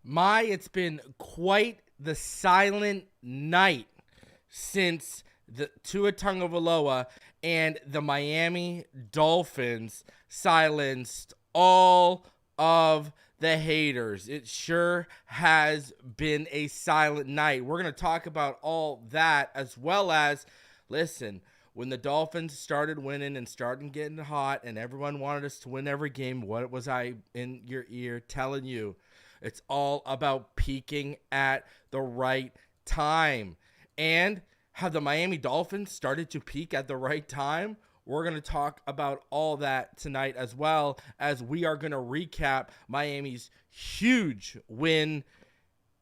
It's been quite the silent night since the Tua Tagovailoa and the Miami Dolphins silenced all of the haters. It sure has been a silent night. We're going to talk about all that, as well as, listen, when the Dolphins started winning and started getting hot and everyone wanted us to win every game, what was I in your ear telling you? It's all about peaking at the right time. And have the Miami Dolphins started to peak at the right time? We're going to talk about all that tonight, as well as we are going to recap Miami's huge win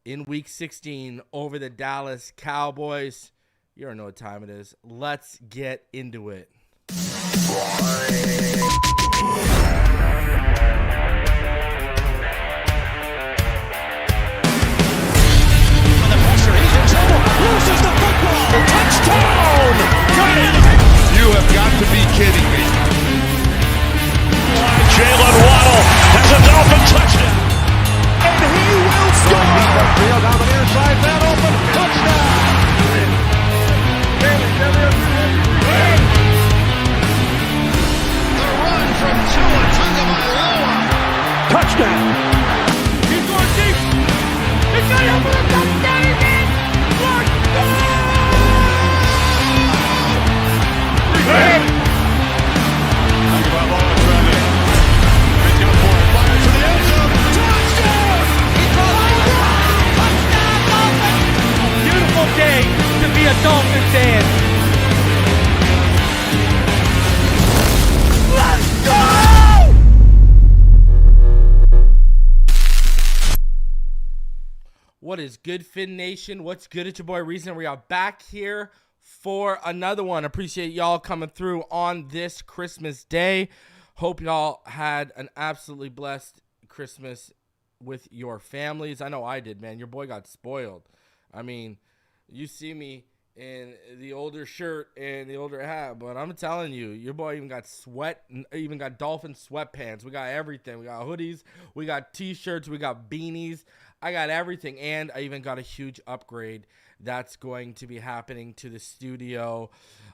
in Week 16 over the Dallas Cowboys. You don't know what time it is. Let's get into it. Loses the football. Touchdown! Got it! You have got to be kidding me. Jaylen Waddle has a Dolphin touchdown. And he will score! Field down the near side, man open. Touchdown! The run from Tua Tagovailoa. Touchdown! He's going deep. He's got it for a touchdown again. Beautiful day to be a Dolphin fan. Let's go! What is good, Fin Nation? What's good? It's your boy Reason. We are back here for another one. Appreciate y'all coming through on this Christmas day. Hope y'all had an absolutely blessed Christmas with your families. I know I did, man. Your boy got spoiled. I mean, you see me in the older shirt and the older hat, but I'm telling you, your boy even got Dolphin sweatpants. We got everything. We got hoodies, we got t-shirts, we got beanies. I got everything, and I even got a huge upgrade that's going to be happening to the studio.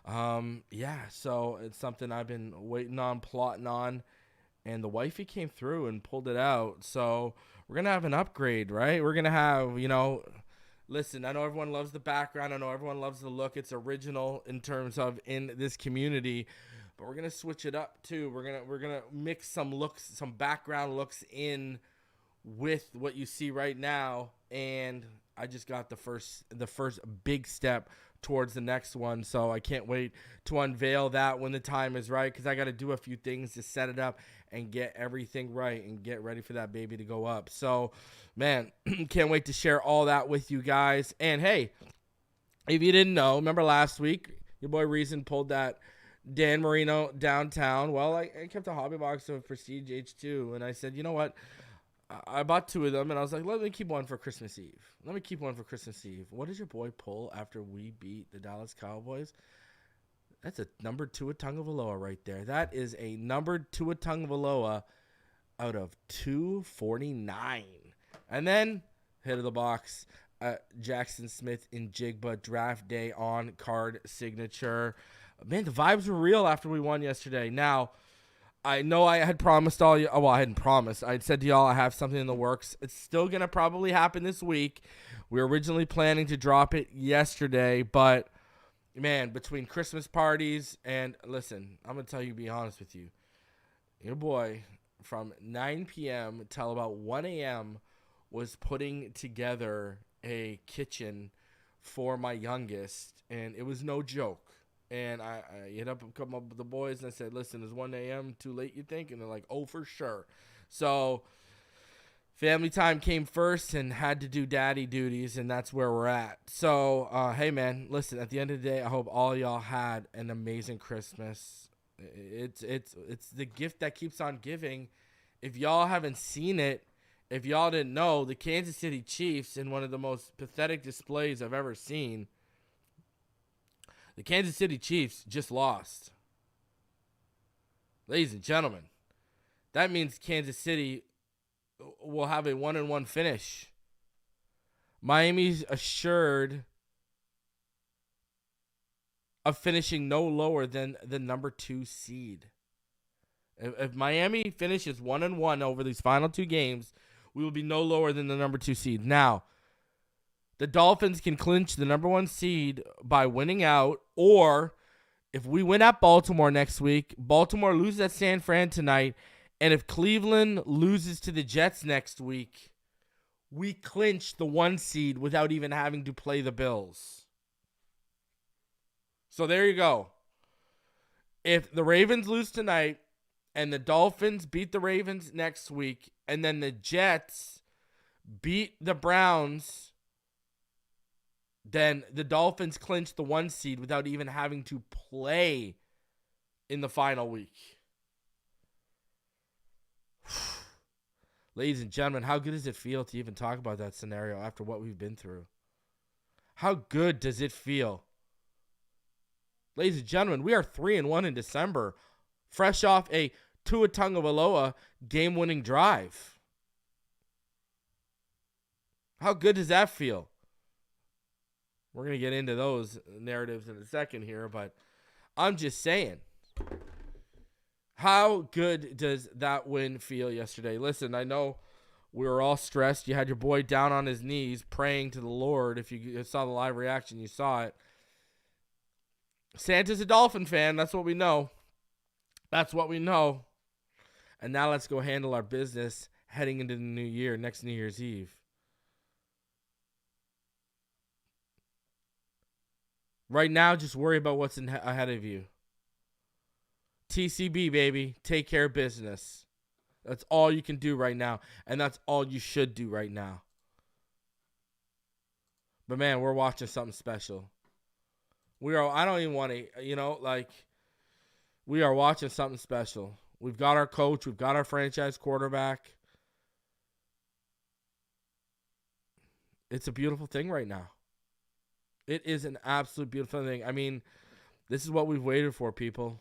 So it's something I've been waiting on, plotting on, and the wifey came through and pulled it out. So we're going to have an upgrade, right? We're going to have, listen, I know everyone loves the background. I know everyone loves the look. It's original in terms of in this community, but we're going to switch it up too. We're going to mix some looks, some background looks in with what you see right now, and I just got the first big step towards the next one, so I can't wait to unveil that when the time is right, because I got to do a few things to set it up and get everything right and get ready for that baby to go up. So, man, can't wait to share all that with you guys. And hey, if you didn't know, remember last week, your boy Reason pulled that Dan Marino downtown. Well, I kept a hobby box of Prestige H2, and I said, you know what? I bought two of them, and I was like, let me keep one for Christmas Eve. What did your boy pull after we beat the Dallas Cowboys? That's a number Tua Tagovailoa right there. That is a numbered Tua Tagovailoa out of 249. And then, hit of the box, Jackson Smith in Jigba draft day on card signature. Man, the vibes were real after we won yesterday. Now, I know I had promised all you. Well, I hadn't promised. I had said to y'all I have something in the works. It's still going to probably happen this week. We were originally planning to drop it yesterday, but, man, between Christmas parties and, listen, I'm going to tell you, be honest with you. Your boy, from 9 p.m. till about 1 a.m., was putting together a kitchen for my youngest, and it was no joke. And I hit up a couple of the boys and I said, listen, is 1 a.m. too late, you think? And they're like, oh, for sure. So family time came first and had to do daddy duties, and that's where we're at. So, hey, man, listen, at the end of the day, I hope all y'all had an amazing Christmas. It's the gift that keeps on giving. If y'all haven't seen it, if y'all didn't know, the Kansas City Chiefs, in one of the most pathetic displays I've ever seen, the Kansas City Chiefs just lost. Ladies and gentlemen, that means Kansas City will have a 1-1 finish Miami's assured of finishing no lower than the number 2 seed. If Miami finishes 1-1 over these final 2 games, we will be no lower than the number 2 seed. Now, the Dolphins can clinch the number 1 seed by winning out, or if we win at Baltimore next week, Baltimore loses at San Fran tonight, and if Cleveland loses to the Jets next week, we clinch the 1 seed without even having to play the Bills. So there you go. If the Ravens lose tonight and the Dolphins beat the Ravens next week, and then the Jets beat the Browns, then the Dolphins clinch the 1 seed without even having to play in the final week. Ladies and gentlemen, how good does it feel to even talk about that scenario after what we've been through? How good does it feel? Ladies and gentlemen, we are 3-1 in December, fresh off a Tua Tagovailoa game-winning drive. How good does that feel? We're going to get into those narratives in a second here, but I'm just saying. How good does that win feel yesterday? Listen, I know we were all stressed. You had your boy down on his knees praying to the Lord. If you saw the live reaction, you saw it. Santa's a Dolphin fan. That's what we know. That's what we know. And now let's go handle our business heading into the new year, next New Year's Eve. Right now, just worry about what's ahead of you. TCB, baby. Take care of business. That's all you can do right now. And that's all you should do right now. But, man, we're watching something special. I don't even want to, we are watching something special. We've got our coach. We've got our franchise quarterback. It's a beautiful thing right now. It is an absolute beautiful thing. I mean, this is what we've waited for, people.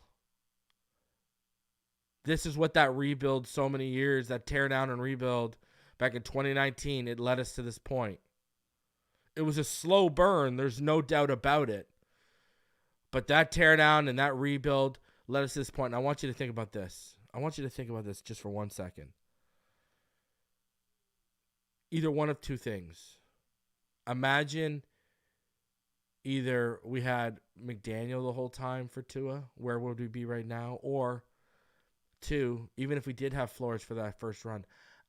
This is what that rebuild so many years, that tear down and rebuild back in 2019, it led us to this point. It was a slow burn. There's no doubt about it. But that tear down and that rebuild led us to this point. And I want you to think about this. I want you to think about this just for 1 second. Either one of two things. Imagine either we had McDaniel the whole time for Tua, where would we be right now? Or two, even if we did have Flores for that first run,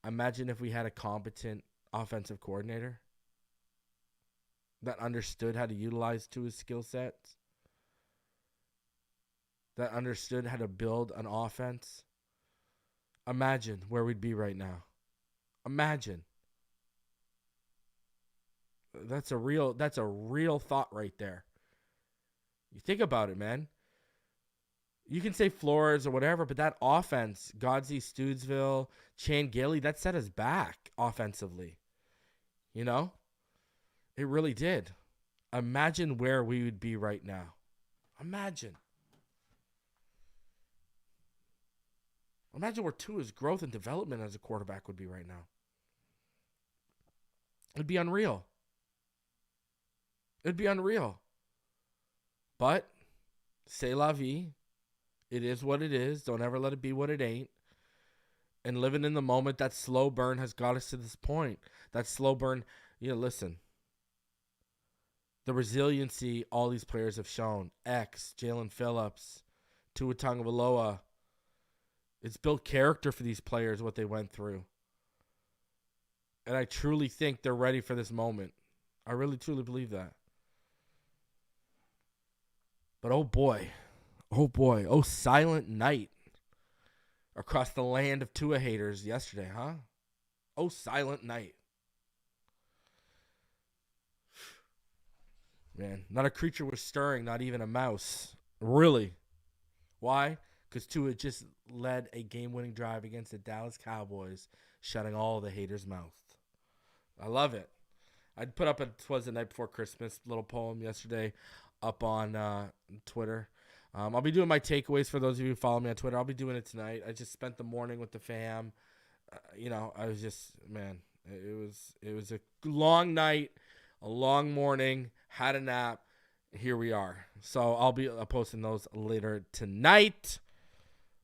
imagine if we had a competent offensive coordinator that understood how to utilize Tua's skill sets, that understood how to build an offense. Imagine where we'd be right now. Imagine. That's a real thought right there. You think about it, man. You can say Flores or whatever, but that offense, Godsey, Stoodsville, Chan Gailey, that set us back offensively. You know? It really did. Imagine where we would be right now. Imagine. Imagine where Tua's growth and development as a quarterback would be right now. It'd be unreal. It'd be unreal. But, c'est la vie. It is what it is. Don't ever let it be what it ain't. And living in the moment, that slow burn has got us to this point. That slow burn, listen. The resiliency all these players have shown. Jaylen Phillips, Tua Tagovailoa. It's built character for these players, what they went through. And I truly think they're ready for this moment. I really, truly believe that. But oh boy, silent night across the land of Tua haters yesterday, huh? Oh, silent night. Man, not a creature was stirring, not even a mouse. Really. Why? Because Tua just led a game-winning drive against the Dallas Cowboys, shutting all the haters' mouth. I love it. I put up it was the night before Christmas little poem yesterday up on Twitter. I'll be doing my takeaways for those of you who follow me on Twitter. I'll be doing it tonight. I just spent the morning with the fam. I was just, man, it was a long night a long morning, had a nap. Here we are. So I'll be posting those later tonight.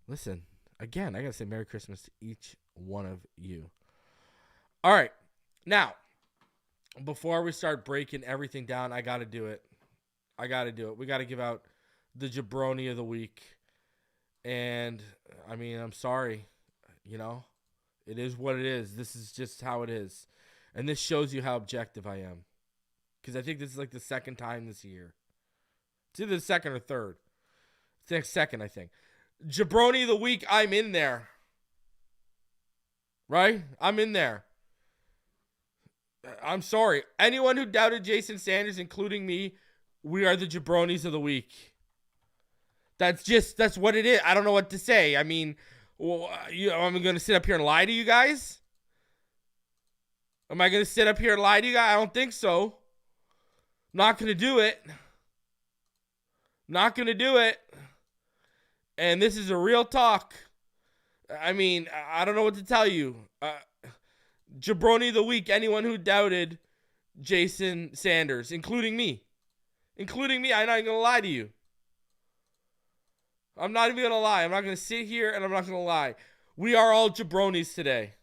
Listen, again, I got to say Merry Christmas to each one of you. All right. Now, before we start breaking everything down, I got to do it. We got to give out the Jabroni of the week. And, I mean, I'm sorry. You know, it is what it is. This is just how it is. And this shows you how objective I am. Because I think this is like the second time this year. It's either the second or third. It's the second, I think. Jabroni of the week, I'm in there. Right? I'm in there. I'm sorry. Anyone who doubted Jason Sanders, including me, we are the Jabronis of the week. That's what it is. I don't know what to say. I mean, I'm going to sit up here and lie to you guys? Am I going to sit up here and lie to you guys? I don't think so. Not going to do it. Not going to do it. And this is a real talk. I mean, I don't know what to tell you. Jabroni of the week, anyone who doubted Jason Sanders, including me. Including me, I'm not even going to lie to you. I'm not even going to lie. I'm not going to sit here and I'm not going to lie. We are all jabronis today.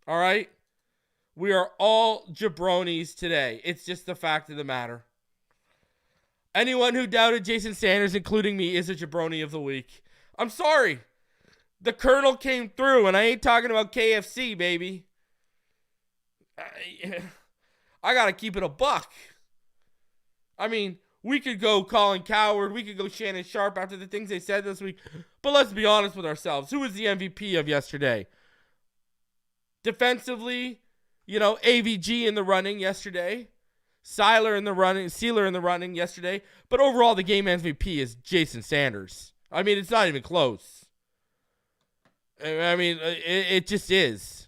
All right? We are all jabronis today. It's just the fact of the matter. Anyone who doubted Jason Sanders, including me, is a jabroni of the week. I'm sorry. The Colonel came through, and I ain't talking about KFC, baby. I got to keep it a buck. I mean, we could go Colin Cowherd. We could go Shannon Sharpe after the things they said this week. But let's be honest with ourselves. Who was the MVP of yesterday? Defensively, AVG in the running yesterday. Sealer in the running yesterday. But overall, the game MVP is Jason Sanders. I mean, it's not even close. I mean, it just is.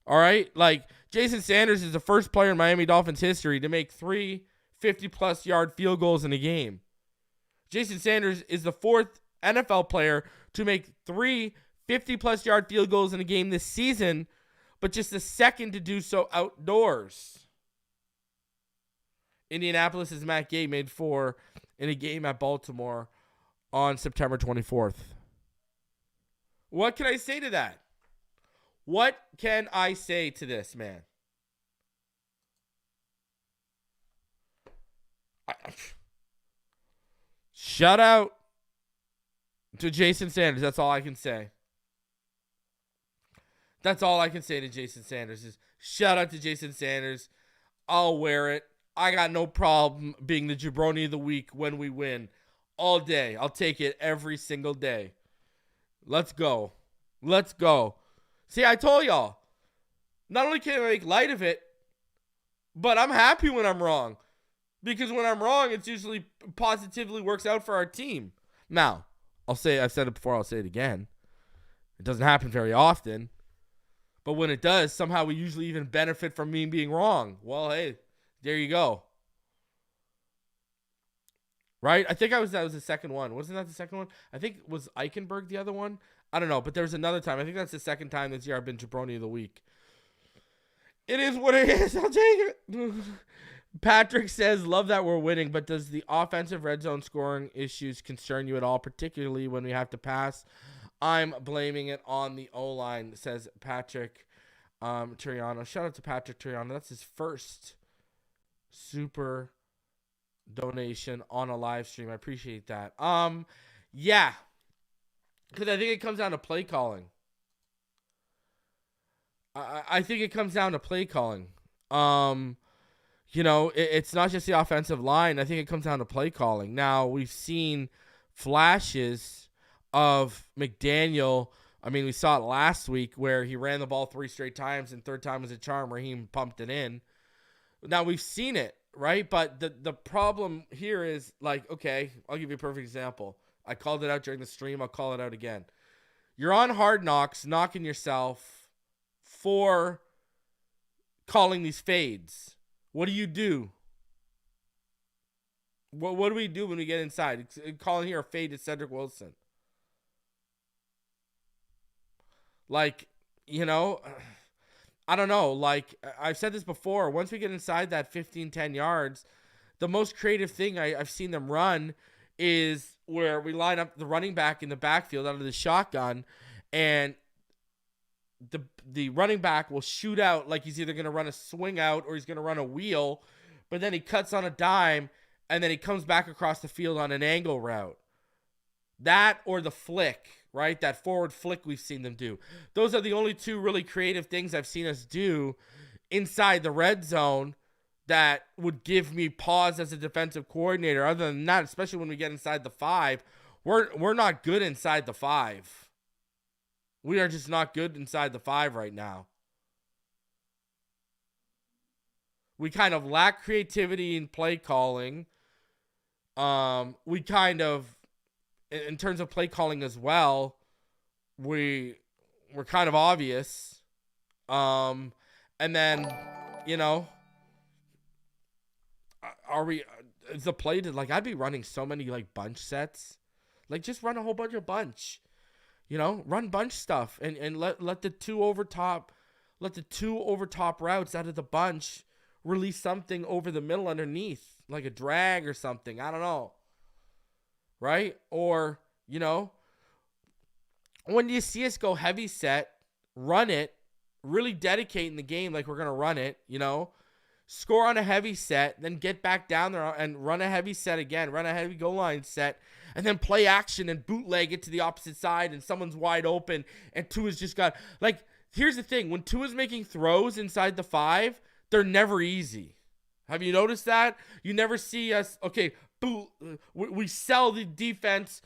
All right? Like, Jason Sanders is the first player in Miami Dolphins history to make 3 50-plus yard field goals in a game. Jason Sanders is the fourth NFL player to make 3 50-plus yard field goals in a game this season, but just the second to do so outdoors. Indianapolis' Matt Gay made 4 in a game at Baltimore on September 24th. What can I say to that? What can I say to this, man? Shout out to Jason Sanders. That's all I can say. That's all I can say to Jason Sanders is shout out to Jason Sanders. I'll wear it. I got no problem being the jabroni of the week when we win. All day. I'll take it every single day. Let's go. Let's go. See, I told y'all. Not only can I make light of it, but I'm happy when I'm wrong. Because when I'm wrong, it's usually positively works out for our team. Now, I've said it before, I'll say it again. It doesn't happen very often. But when it does, somehow we usually even benefit from me being wrong. Well, hey, there you go. Right? I think that was the second one. Wasn't that the second one? I think was Eichenberg the other one? I don't know, but there was another time. I think that's the second time this year I've been jabroni of the week. It is what it is. I'll take it. Patrick says, love that we're winning, but does the offensive red zone scoring issues concern you at all, particularly when we have to pass? I'm blaming it on the O-line, says Patrick Turiano. Shout out to Patrick Turiano. That's his first super donation on a live stream. I appreciate that. Yeah. Because I think it comes down to play calling. I think it comes down to play calling. It's not just the offensive line. I think it comes down to play calling. Now, we've seen flashes of McDaniel. I mean, we saw it last week where he ran the ball 3 straight times and third time was a charm. Raheem pumped it in. Now, we've seen it, right? But the problem here is, like, okay, I'll give you a perfect example. I called it out during the stream. I'll call it out again. You're on Hard Knocks, knocking yourself for calling these fades. What do you do? What do we do when we get inside? Calling here a fade to Cedric Wilson. Like, I don't know. Like, I've said this before. Once we get inside that 15, 10 yards, the most creative thing I've seen them run is where we line up the running back in the backfield out of the shotgun, and the running back will shoot out like he's either going to run a swing out or he's going to run a wheel, but then he cuts on a dime, and then he comes back across the field on an angle route. That or the flick, right? That forward flick we've seen them do. Those are the only two really creative things I've seen us do inside the red zone that would give me pause as a defensive coordinator. Other than that, especially when we get inside the 5, we're not good inside the 5. We are just not good inside the 5 right now. We kind of lack creativity in play calling. We kind of, in terms of play calling as well, we're kind of obvious. And then, are we, is the play to, like, I'd be running so many, like, bunch sets. Like, just run a whole bunch of bunch. Run bunch stuff and let the two over top routes out of the bunch release something over the middle underneath, like a drag or something. I don't know. Right? Or, when you see us go heavy set, run it, really dedicate in the game like we're going to run it, score on a heavy set, then get back down there and run a heavy set again, run a heavy goal line set, and then play action and bootleg it to the opposite side and someone's wide open and Tua's just got, like, here's the thing. When Tua's making throws inside the 5, they're never easy. Have you noticed that? You never see us, okay, we sell the defense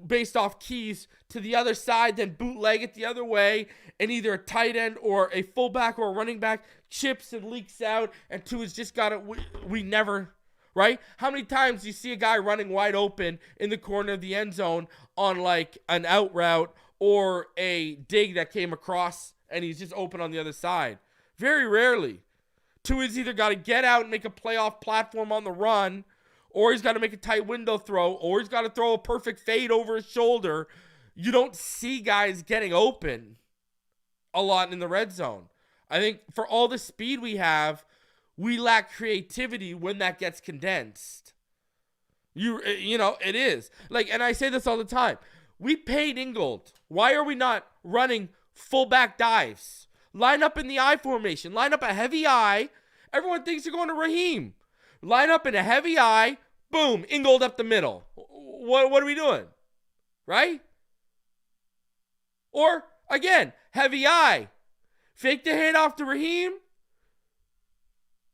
based off keys to the other side, then bootleg it the other way, and either a tight end or a fullback or a running back chips and leaks out, and Tua's just got it. We never, right? How many times do you see a guy running wide open in the corner of the end zone on like an out route or a dig that came across and he's just open on the other side? Very rarely. Tua's either got to get out and make a playoff platform on the run, or he's got to make a tight window throw, or he's got to throw a perfect fade over his shoulder. You don't see guys getting open a lot in the red zone. I think for all the speed we have, we lack creativity when that gets condensed. It is. Like, and I say this all the time. We paid Ingold. Why are we not running fullback dives? Line up in the I formation. Line up a heavy I. Everyone thinks you're going to Raheem. Line up in a heavy I. Boom. Ingold up the middle. What are we doing? Right? Or, again, heavy I. Fake the handoff to Raheem.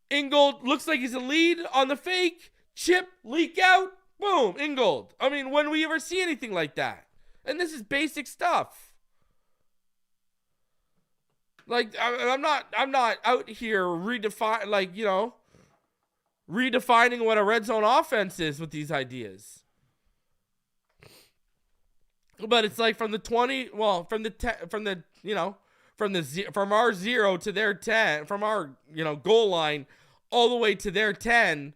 Ingold looks like he's a lead on the fake. Chip, leak out. Boom. Ingold. I mean, when we ever see anything like that? And this is basic stuff. Like, I'm not out here redefining what a red zone offense is with these ideas. But it's like from our 0 to their 10, from our, goal line all the way to their 10,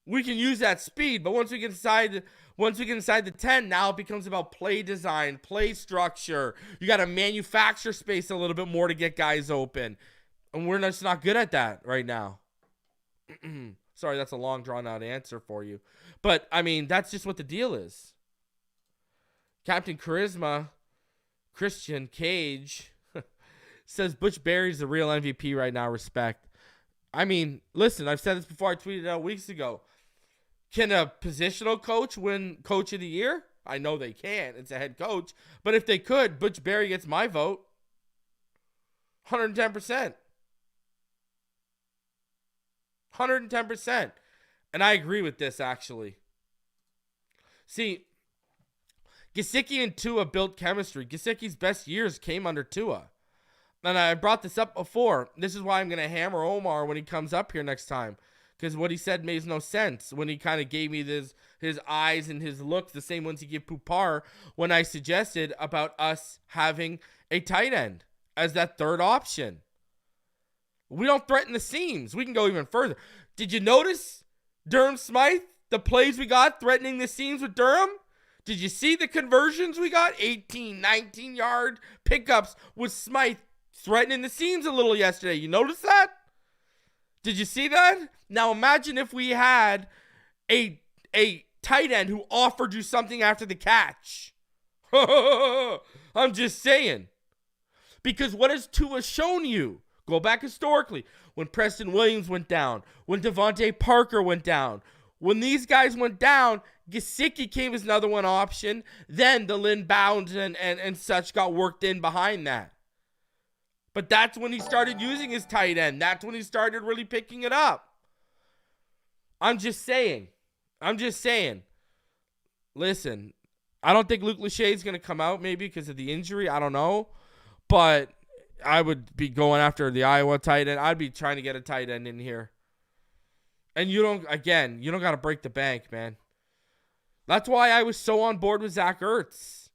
we can use that speed. But once we get inside the 10, now it becomes about play design, play structure. You got to manufacture space a little bit more to get guys open. And we're just not good at that right now. Sorry, that's a long, drawn-out answer for you. But, I mean, that's just what the deal is. Captain Charisma, Christian Cage, says Butch Berry's the real MVP right now, respect. I mean, listen, I've said this before. I tweeted out weeks ago. Can a positional coach win Coach of the Year? I know they can't. It's a head coach. But if they could, Butch Berry gets my vote. 110%. 110%. And I agree with this, actually. See, Gesicki and Tua built chemistry. Gesicki's best years came under Tua. And I brought this up before. This is why I'm going to hammer Omar when he comes up here next time. Because what he said makes no sense when he kind of gave me his eyes and his looks, the same ones he gave Pupar when I suggested about us having a tight end as that third option. We don't threaten the seams. We can go even further. Did you notice Durham Smythe, the plays we got threatening the seams with Durham? Did you see the conversions we got? 18, 19-yard pickups with Smythe threatening the seams a little yesterday. You notice that? Did you see that? Now imagine if we had a tight end who offered you something after the catch. I'm just saying. Because what has Tua shown you? Go back historically. When Preston Williams went down, when Devontae Parker went down, when these guys went down, Gesicki came as another one option. Then the Lynn Bounds and such got worked in behind that. But that's when he started using his tight end. That's when he started really picking it up. I'm just saying. Listen, I don't think Luke Lachey is going to come out maybe because of the injury. I don't know. But I would be going after the Iowa tight end. I'd be trying to get a tight end in here. And you don't got to break the bank, man. That's why I was so on board with Zach Ertz.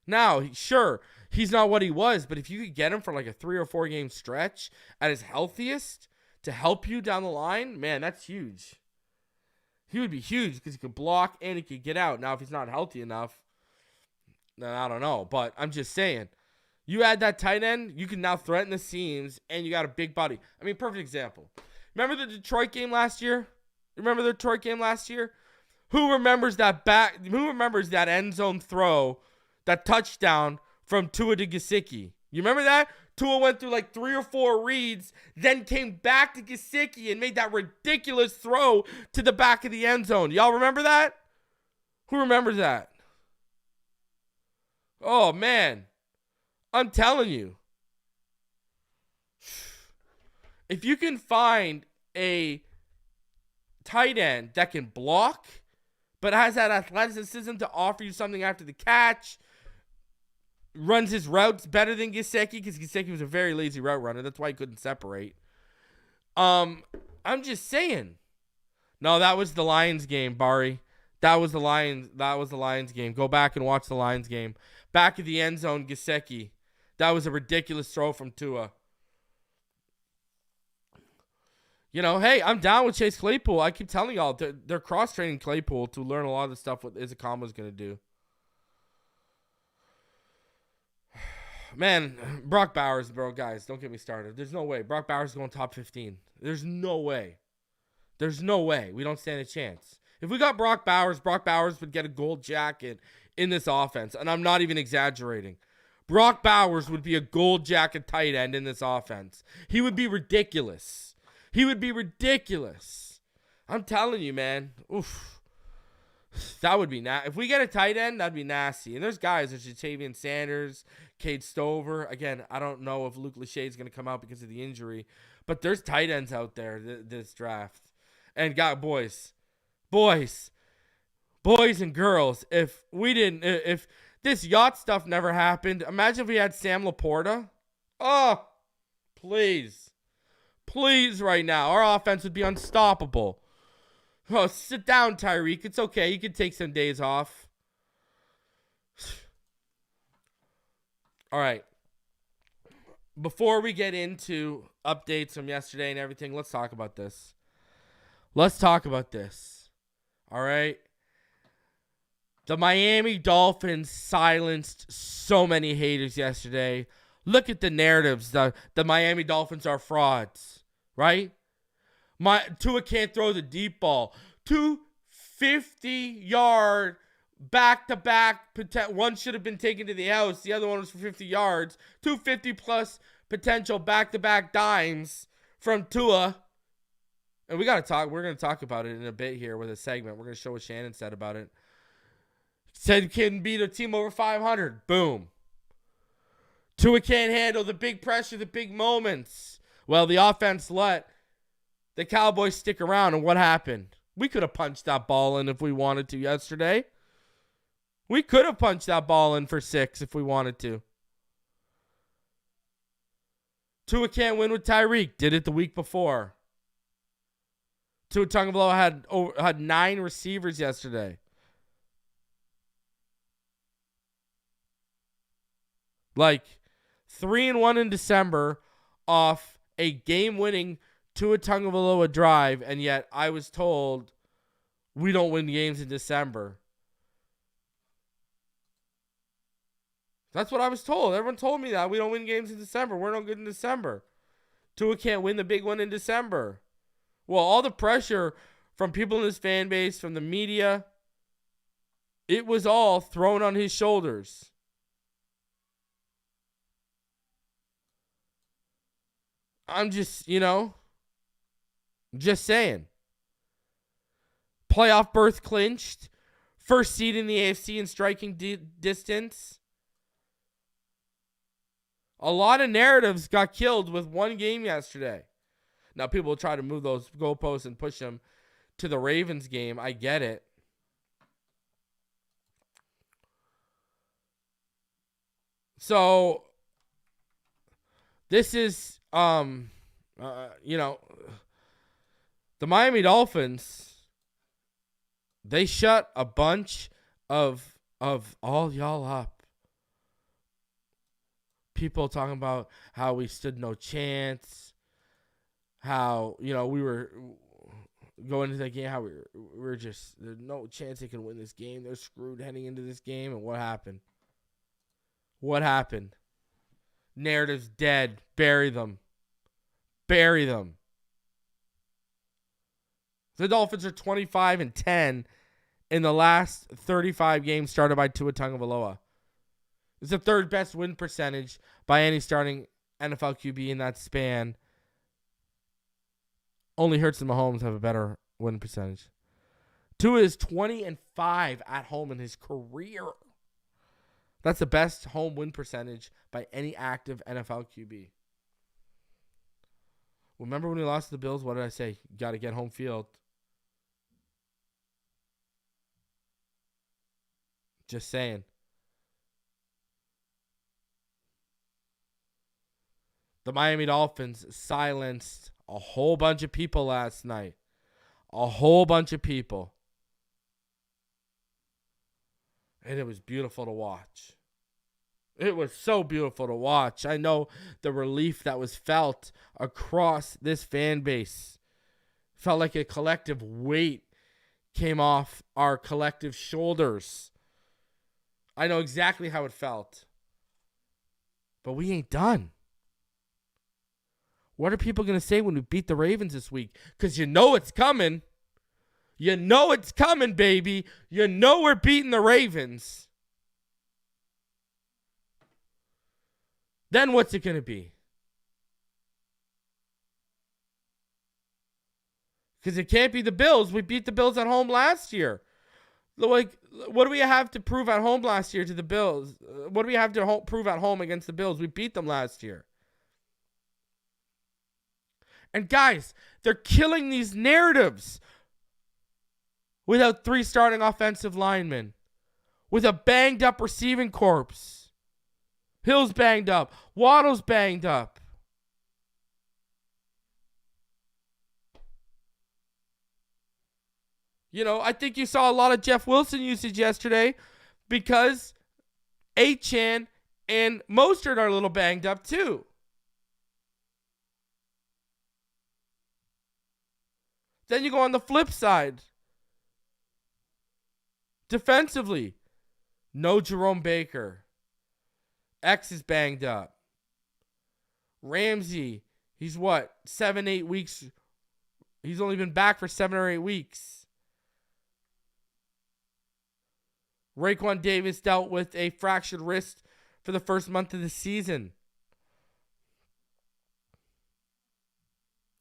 Now, sure, he's not what he was, but if you could get him for like a 3 or 4 game stretch at his healthiest to help you down the line, man, that's huge. He would be huge because he could block and he could get out. Now, if he's not healthy enough, then I don't know. But I'm just saying, you add that tight end, you can now threaten the seams, and you got a big body. I mean, perfect example. Remember the Detroit game last year? Who remembers that end zone throw, that touchdown from Tua to Gesicki? You remember that? Tua went through like 3 or 4 reads, then came back to Gesicki and made that ridiculous throw to the back of the end zone. Y'all remember that? Who remembers that? Oh, man. I'm telling you. If you can find a tight end that can block, but has that athleticism to offer you something after the catch, runs his routes better than Gesicki, because Gesicki was a very lazy route runner. That's why he couldn't separate. I'm just saying. No, that was the Lions game, Bari. That was the Lions game. Go back and watch the Lions game. Back of the end zone, Gesicki. That was a ridiculous throw from Tua. You know, hey, I'm down with Chase Claypool. I keep telling y'all, they're cross-training Claypool to learn a lot of the stuff what Izakama is going to do. Man, Brock Bowers, bro, guys, don't get me started. There's no way. Brock Bowers is going top 15. There's no way. We don't stand a chance. If we got Brock Bowers would get a gold jacket in this offense, and I'm not even exaggerating. Brock Bowers would be a gold jacket tight end in this offense. He would be ridiculous. I'm telling you, man. Oof. That would be nasty. If we get a tight end, that'd be nasty. And there's guys, there's Jatavian Sanders, Cade Stover. Again, I don't know if Luke Lachey is going to come out because of the injury, but there's tight ends out there this draft. And boys and girls, if this yacht stuff never happened, imagine if we had Sam Laporta. Oh, please right now. Our offense would be unstoppable. Oh, sit down, Tyreek. It's okay. You can take some days off. All right. Before we get into updates from yesterday and everything, let's talk about this. All right. The Miami Dolphins silenced so many haters yesterday. Look at the narratives. The Miami Dolphins are frauds, right? Tua can't throw the deep ball. 2 50-yard back-to-back. One should have been taken to the house. The other one was for 50 yards. 2 50-plus potential back-to-back dimes from Tua. And we're going to talk about it in a bit here with a segment. We're going to show what Shannon said about it. Said can beat a team over 500. Boom. Tua can't handle the big pressure, the big moments. Well, the offense let the Cowboys stick around, and what happened? We could have punched that ball in if we wanted to yesterday. We could have punched that ball in for 6 if we wanted to. Tua can't win with Tyreek. Did it the week before. Tua Tagovailoa had 9 receivers yesterday. Like 3-1 in December off a game-winning Tua Tagovailoa drive, and yet I was told we don't win games in December. That's what I was told. Everyone told me that. We don't win games in December. We're no good in December. Tua can't win the big one in December. Well, all the pressure from people in his fan base, from the media, it was all thrown on his shoulders. I'm just, just saying. Playoff berth clinched. First seed in the AFC in striking distance. A lot of narratives got killed with one game yesterday. Now, people will try to move those goalposts and push them to the Ravens game. I get it. So, this is, the Miami Dolphins, they shut a bunch of all y'all up. People talking about how we stood no chance, how, we were going into that game, how we were just, there's no chance they can win this game. They're screwed heading into this game. And what happened? What happened? Narrative's dead. Bury them. Bury them. The Dolphins are 25-10 in the last 35 games started by Tua Tagovailoa. It's the third best win percentage by any starting NFL QB in that span. Only Hurts and Mahomes have a better win percentage. Tua is 20-5 at home in his career. That's the best home win percentage by any active NFL QB. Remember when we lost to the Bills? What did I say? You got to get home field. Just saying. The Miami Dolphins silenced a whole bunch of people last night. A whole bunch of people. And it was beautiful to watch. It was so beautiful to watch. I know the relief that was felt across this fan base. Felt like a collective weight came off our collective shoulders. I know exactly how it felt. But we ain't done. What are people going to say when we beat the Ravens this week? Because you know it's coming. You know it's coming, baby. You know we're beating the Ravens. Then what's it going to be? Because it can't be the Bills. We beat the Bills at home last year. Like, what do we have to prove at home last year to the Bills? What do we have to prove at home against the Bills? We beat them last year. And guys, they're killing these narratives without 3 starting offensive linemen, with a banged up receiving corps. Hill's banged up. Waddle's banged up. I think you saw a lot of Jeff Wilson usage yesterday because Achane and Mostert are a little banged up too. Then you go on the flip side. Defensively, no Jerome Baker. X is banged up. Ramsey, he's 7-8 weeks. He's only been back for 7 or 8 weeks. Raekwon Davis dealt with a fractured wrist for the first month of the season.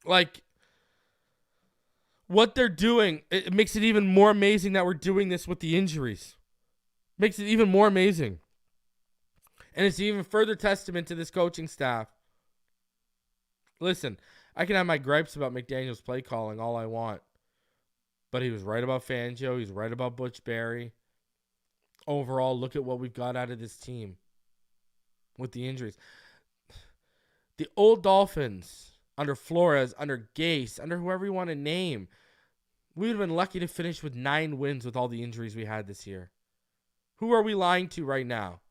Like, what they're doing, it makes it even more amazing that we're doing this with the injuries. Makes it even more amazing. And it's even further testament to this coaching staff. Listen, I can have my gripes about McDaniel's play calling all I want. But he was right about Fangio. He's right about Butch Barry. Overall, look at what we've got out of this team with the injuries. The old Dolphins, under Flores, under Gase, under whoever you want to name, we would have been lucky to finish with 9 wins with all the injuries we had this year. Who are we lying to right now?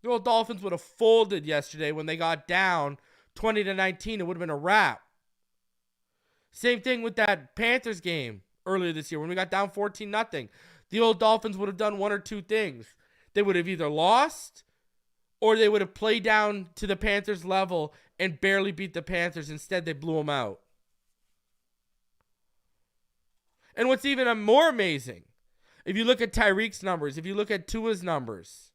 The old Dolphins would have folded yesterday when they got down 20-19. It would have been a wrap. Same thing with that Panthers game earlier this year when we got down 14-0. the old Dolphins would have done one or two things. They would have either lost or they would have played down to the Panthers' level and barely beat the Panthers. Instead, they blew them out. And what's even more amazing, if you look at Tyreek's numbers, if you look at Tua's numbers,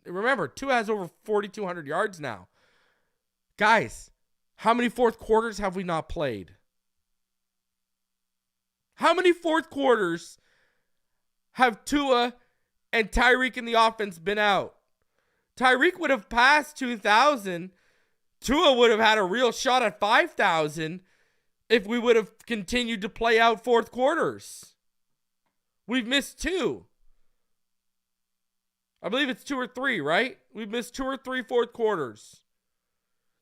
remember, Tua has over 4,200 yards now. Guys, how many fourth quarters have we not played? How many fourth quarters have Tua and Tyreek in the offense been out? Tyreek would have passed 2,000. Tua would have had a real shot at 5,000 if we would have continued to play out fourth quarters. We've missed 2. I believe it's 2 or 3, right? We've missed 2 or 3 fourth quarters.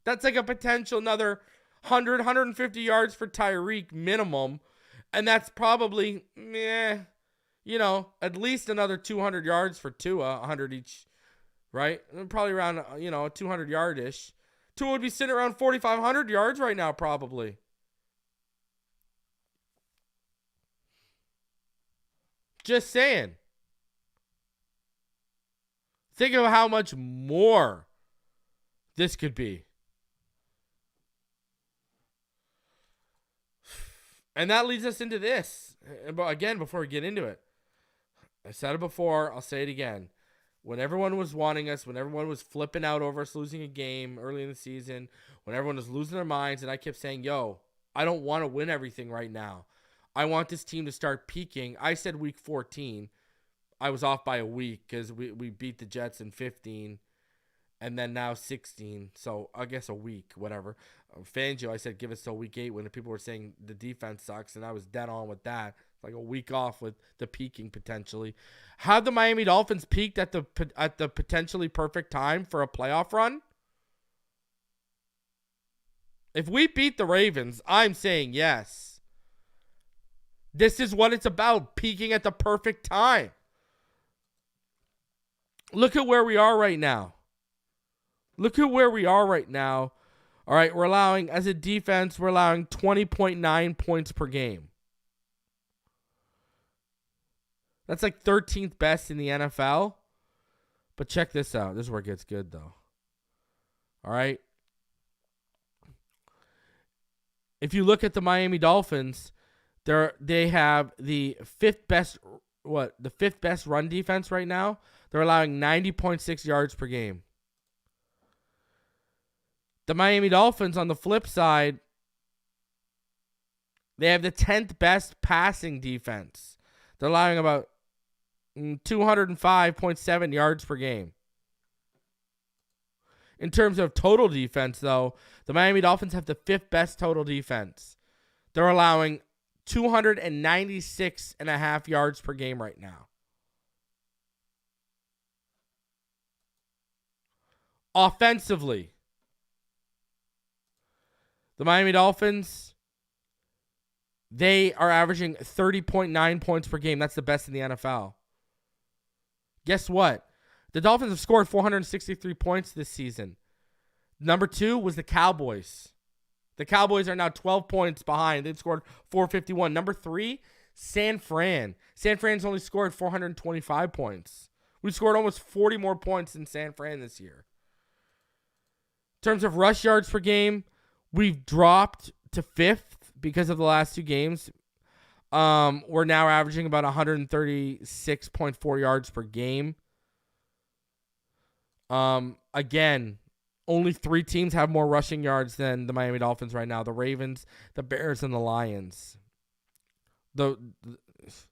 That's like a potential another 100, 150 yards for Tyreek minimum. And that's probably, at least another 200 yards for Tua, 100 each, right? Probably around, 200 yard-ish. Tua would be sitting around 4,500 yards right now, probably. Just saying. Think of how much more this could be. And that leads us into this. Again, before we get into it, I said it before, I'll say it again. When everyone was wanting us, when everyone was flipping out over us losing a game early in the season, when everyone was losing their minds, and I kept saying, I don't want to win everything right now. I want this team to start peaking. I said week 14. I was off by a week because we beat the Jets in 15 and then now 16. So I guess a week, whatever. Fangio, I said give us till week 8 when people were saying the defense sucks, and I was dead on with that. It's like a week off with the peaking potentially. Have the Miami Dolphins peaked at the potentially perfect time for a playoff run? If we beat the Ravens, I'm saying yes. This is what it's about, peaking at the perfect time. Look at where we are right now. All right, we're allowing, as a defense, we're allowing 20.9 points per game. That's like 13th best in the NFL. But check this out. This is where it gets good, though. All right. If you look at the Miami Dolphins, they have the fifth best run defense right now. They're allowing 90.6 yards per game. The Miami Dolphins, on the flip side, they have the 10th best passing defense. They're allowing about 205.7 yards per game. In terms of total defense, though, the Miami Dolphins have the 5th best total defense. They're allowing 296.5 yards per game right now. Offensively, the Miami Dolphins, they are averaging 30.9 points per game. That's the best in the NFL. Guess what? The Dolphins have scored 463 points this season. Number 2 was the Cowboys. The Cowboys are now 12 points behind. They've scored 451. Number 3, San Fran. San Fran's only scored 425 points. We scored almost 40 more points than San Fran this year. In terms of rush yards per game, we've dropped to 5th because of the last 2 games. We're now averaging about 136.4 yards per game. Again, only 3 teams have more rushing yards than the Miami Dolphins right now. The Ravens, the Bears, and the Lions. It's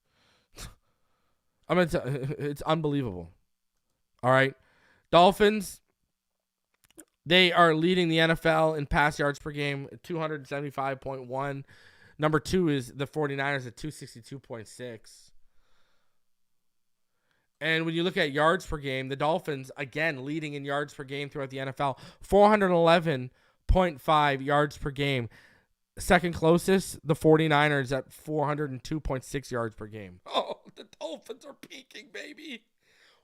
unbelievable. All right. Dolphins, they are leading the NFL in pass yards per game, 275.1. Number 2 is the 49ers at 262.6. And when you look at yards per game, the Dolphins, again, leading in yards per game throughout the NFL, 411.5 yards per game. Second closest, the 49ers at 402.6 yards per game. Oh, the Dolphins are peaking, baby.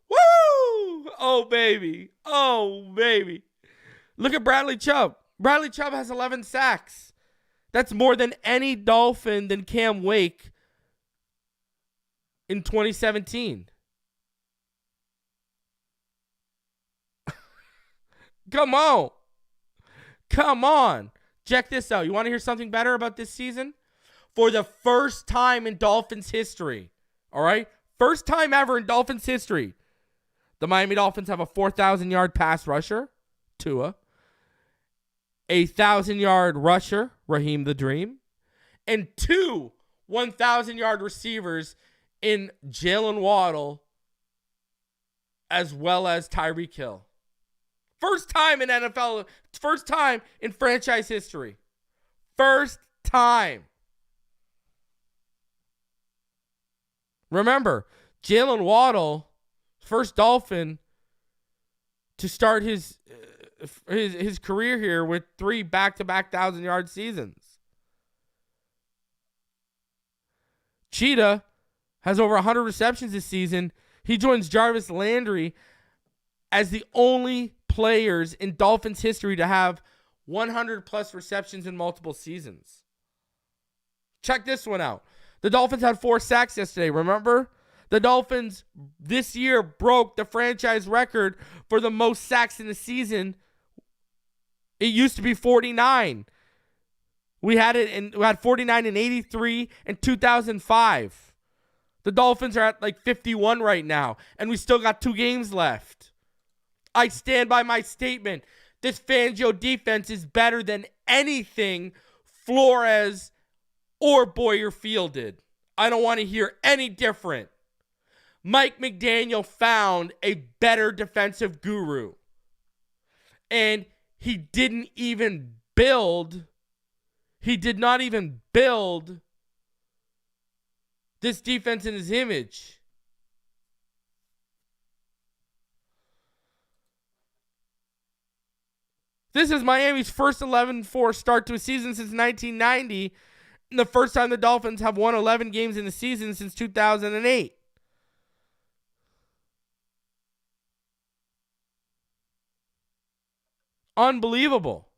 Woo! Oh, baby. Oh, baby. Look at Bradley Chubb. Bradley Chubb has 11 sacks. That's more than any Dolphin than Cam Wake in 2017. Come on. Come on. Check this out. You want to hear something better about this season? For the first time in Dolphins history, all right? First time ever in Dolphins history, the Miami Dolphins have a 4,000-yard pass rusher, Tua, a 1,000-yard rusher, Raheem the Dream, and 2 1,000-yard receivers in Jaylen Waddle as well as Tyreek Hill. First time in NFL, first time in franchise history. First time. Remember, Jaylen Waddle, first Dolphin to start his career here with 3 back-to-back 1,000-yard seasons. Cheetah has over 100 receptions this season. He joins Jarvis Landry as the only players in Dolphins history to have 100-plus receptions in multiple seasons. Check this one out. The Dolphins had 4 sacks yesterday, remember? The Dolphins this year broke the franchise record for the most sacks in the season. It used to be 49. We had 49 in 83 and 2005. The Dolphins are at like 51 right now, and we still got 2 games left. I stand by my statement. This Fangio defense is better than anything Flores or Boyer fielded. I don't want to hear any different. Mike McDaniel found a better defensive guru. And he did not even build this defense in his image. This is Miami's first 11-4 start to a season since 1990, and the first time the Dolphins have won 11 games in the season since 2008. Unbelievable.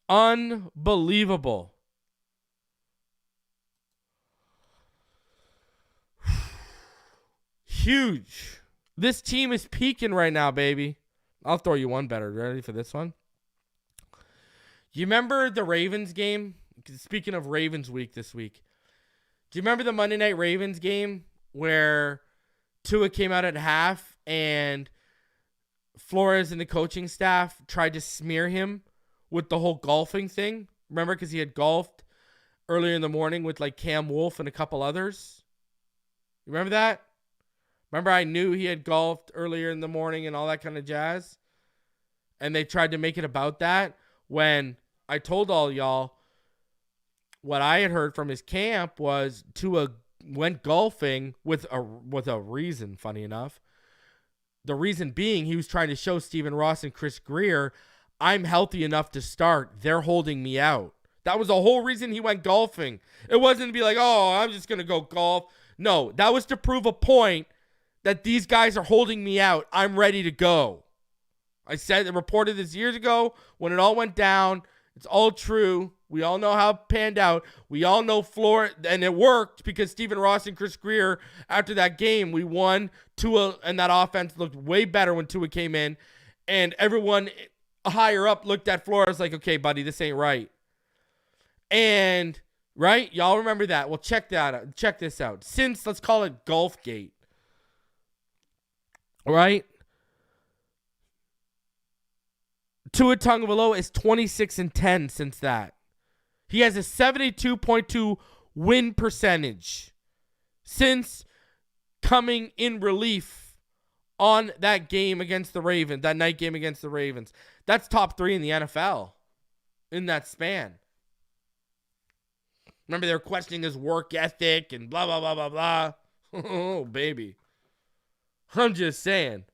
Unbelievable. Huge. This team is peaking right now, baby. I'll throw you one better. Ready for this one? You remember the Ravens game? Speaking of Ravens week this week. Do you remember the Monday Night Ravens game where Tua came out at half and Flores and the coaching staff tried to smear him with the whole golfing thing? Remember, because he had golfed earlier in the morning with like Cam Wolf and a couple others? You remember that? Remember I knew he had golfed earlier in the morning and all that kind of jazz? And they tried to make it about that when I told all y'all what I had heard from his camp was Tua went golfing with a reason, funny enough. The reason being he was trying to show Stephen Ross and Chris Greer, I'm healthy enough to start. They're holding me out. That was the whole reason he went golfing. It wasn't to be like, oh, I'm just going to go golf. No, that was to prove a point that these guys are holding me out. I'm ready to go. I said and reported this years ago when it all went down. It's all true. We all know how it panned out. We all know Flores, and it worked because Stephen Ross and Chris Greer, after that game, we won. Tua and that offense looked way better when Tua came in. And everyone higher up looked at Flores like, okay, buddy, this ain't right. And, right? Y'all remember that. Well, check that out. Check this out. Since, let's call it Golfgate. All right? Tua Tagovailoa is 26-10 since that. He has a 72.2 win percentage since coming in relief on that game against the Ravens, that night game against the Ravens. That's top 3 in the NFL in that span. Remember, they were questioning his work ethic and blah, blah, blah, blah, blah. Oh, baby. I'm just saying.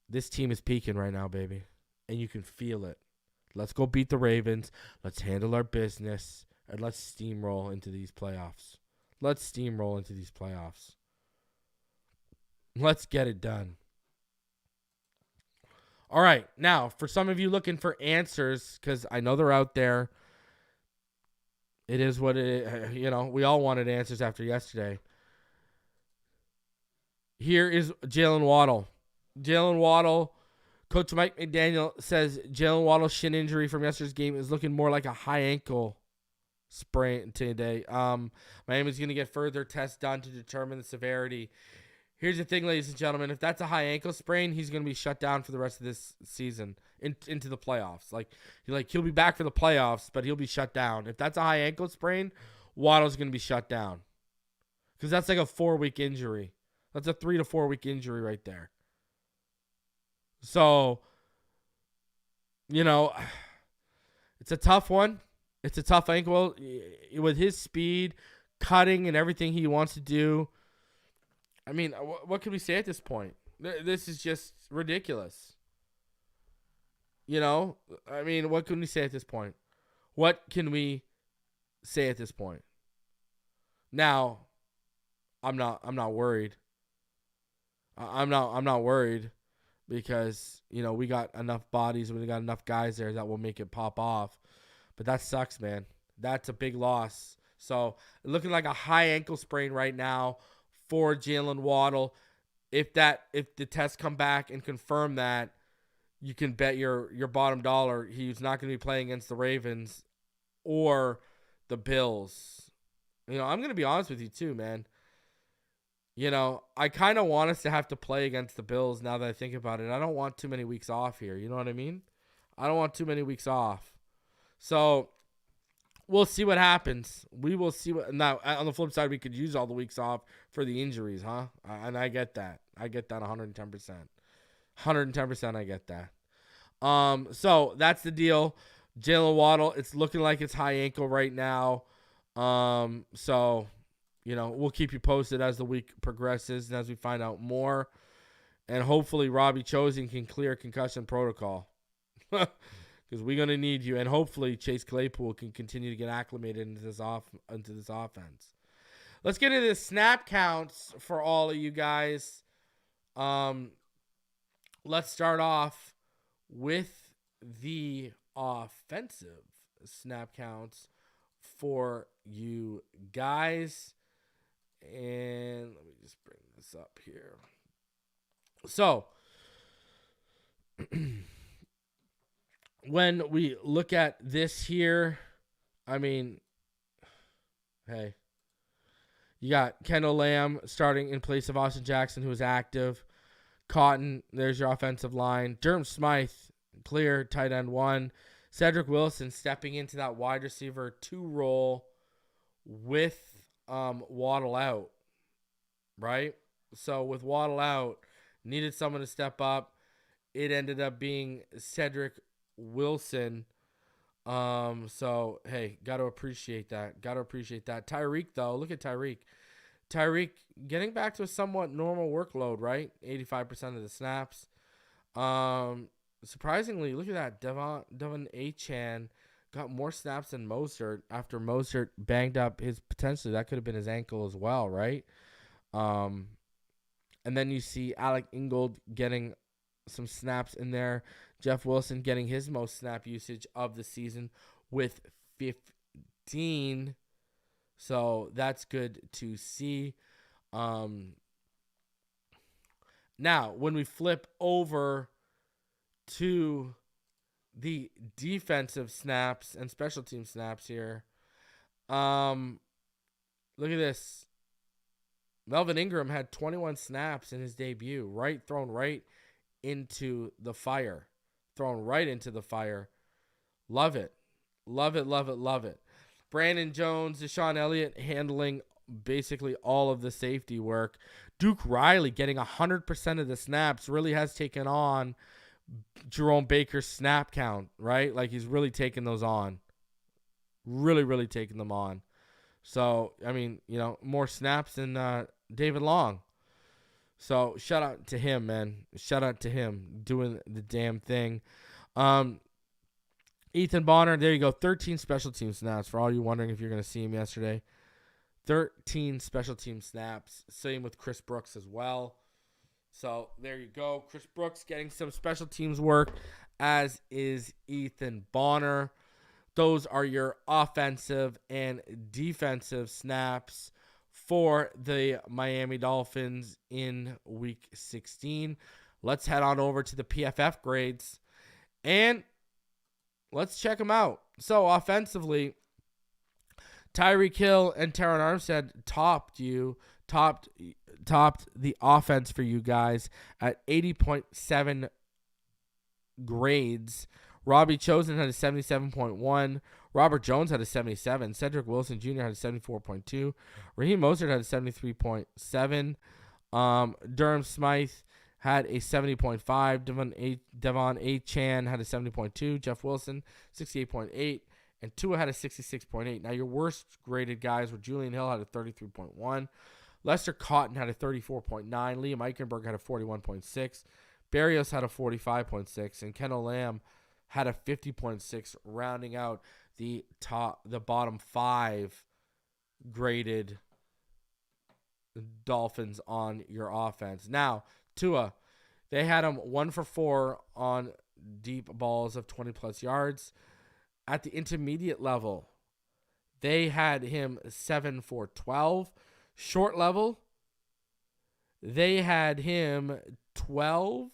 This team is peaking right now, baby. And you can feel it. Let's go beat the Ravens. Let's handle our business. And let's steamroll into these playoffs. Let's get it done. All right, now, for some of you looking for answers, because I know they're out there, it is what it, we all wanted answers after yesterday. Here is Jaylen Waddle. Jaylen Waddle, Coach Mike McDaniel says Jaylen Waddle's shin injury from yesterday's game is looking more like a high ankle sprain today. Miami's going to get further tests done to determine the severity. Here's the thing, ladies and gentlemen. If that's a high ankle sprain, he's going to be shut down for the rest of this season into the playoffs. He'll be back for the playoffs, but he'll be shut down. If that's a high ankle sprain, Waddle's going to be shut down because that's like a 4-week injury. That's a 3 to 4 week injury right there. So, it's a tough one. It's a tough ankle with his speed, cutting, and everything he wants to do. I mean, what can we say at this point? This is just ridiculous. I mean, what can we say at this point? What can we say at this point? Now, I'm not worried. I'm not worried because, we got enough bodies, we got enough guys there that will make it pop off. But that sucks, man. That's a big loss. So, looking like a high ankle sprain right now for Jaylen Waddle. If the tests come back and confirm that, you can bet your bottom dollar he's not going to be playing against the Ravens or the Bills. I'm going to be honest with you too, man. I kind of want us to have to play against the Bills now that I think about it. I don't want too many weeks off here. You know what I mean? I don't want too many weeks off. So we'll see what happens. We will see what. Now, on the flip side, we could use all the weeks off for the injuries, huh? And I get that. I get that 110%. 110%, I get that. So that's the deal. Jaylen Waddle, it's looking like it's high ankle right now. So, we'll keep you posted as the week progresses and as we find out more. And hopefully Robbie Chosen can clear concussion protocol. Because we're going to need you. And hopefully Chase Claypool can continue to get acclimated into this offense. Let's get into the snap counts for all of you guys. Let's start off with the offensive snap counts for you guys. And let me just bring this up here. So, when we look at this here, I mean, hey, you got Kendall Lamb starting in place of Austin Jackson, who is active. Cotton, there's your offensive line. Durham Smythe, clear, tight end 1. Cedric Wilson stepping into that wide receiver 2 role with Waddle out, right? So with Waddle out, needed someone to step up. It ended up being Cedric Wilson. So, hey, got to appreciate that. Tyreek, though, look at Tyreek. Tyreek getting back to a somewhat normal workload, right? 85% of the snaps. Surprisingly, look at that. Devon Achane got more snaps than Mostert after Mostert banged up potentially that could have been his ankle as well, right? And then you see Alec Ingold getting some snaps in there. Jeff Wilson getting his most snap usage of the season with 15. So that's good to see. Now, when we flip over to the defensive snaps and special team snaps here, look at this. Melvin Ingram had 21 snaps in his debut, thrown right into the fire. Love it. Brandon Jones, Deshaun Elliott handling basically all of the safety work. Duke Riley getting 100% of the snaps really has taken on Jerome Baker's snap count, right? Like he's really taking those on. Really taking them on. So, I mean, more snaps than David Long. So, shout out to him, man. Shout out to him doing the damn thing. Ethan Bonner, there you go. 13 special team snaps for all you wondering if you're going to see him yesterday. 13 special team snaps. Same with Chris Brooks as well. So there you go. Chris Brooks getting some special teams work, as is Ethan Bonner. Those are your offensive and defensive snaps for the Miami Dolphins in Week 16. Let's head on over to the PFF grades, and let's check them out. So offensively, Tyreek Hill and Terron Armstead topped the offense for you guys at 80.7 grades. Robbie Chosen had a 77.1. Robert Jones had a 77. Cedric Wilson Jr. had a 74.2. Raheem Mostert had a 73.7. Durham Smythe had a 70.5. Devon A. Chan had a 70.2. Jeff Wilson, 68.8. And Tua had a 66.8. Now, your worst graded guys were Julian Hill had a 33.1. Lester Cotton had a 34.9. Liam Eichenberg had a 41.6. Barrios had a 45.6. And Kendall Lamb had a 50.6, rounding out the bottom 5 graded Dolphins on your offense. Now, Tua, they had him 1 for 4 on deep balls of 20-plus yards. At the intermediate level, they had him 7 for 12. Short level, they had him 12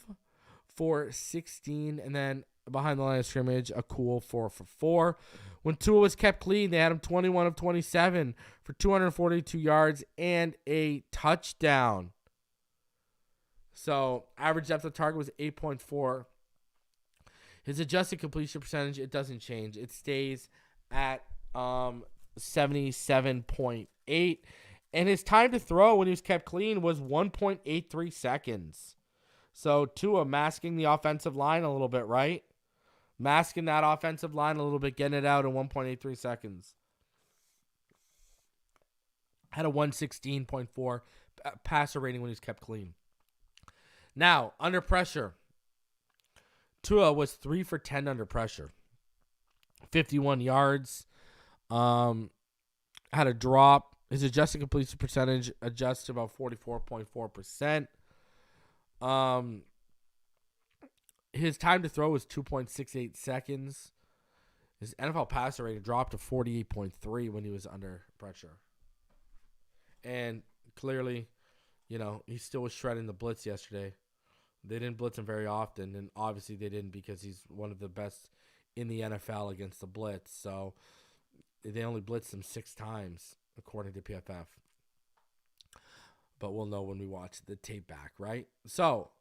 for 16. And then behind the line of scrimmage, a cool 4 for 4. When Tua was kept clean, they had him 21 of 27 for 242 yards and a touchdown. So average depth of target was 8.4. His adjusted completion percentage, it doesn't change. It stays at 77.8. And his time to throw when he was kept clean was 1.83 seconds. So Tua masking the offensive line a little bit, right? Masking that offensive line a little bit, getting it out in 1.83 seconds. Had a 116.4 passer rating when he was kept clean. Now, under pressure, Tua was 3 for 10 under pressure. 51 yards. Had a drop. His adjusted completion percentage adjusts to about 44.4%. His time to throw was 2.68 seconds. His NFL passer rating dropped to 48.3 when he was under pressure. And clearly, he still was shredding the blitz yesterday. They didn't blitz him very often, and obviously they didn't because he's one of the best in the NFL against the blitz. So they only blitzed him 6 times, according to PFF. But we'll know when we watch the tape back, right? So,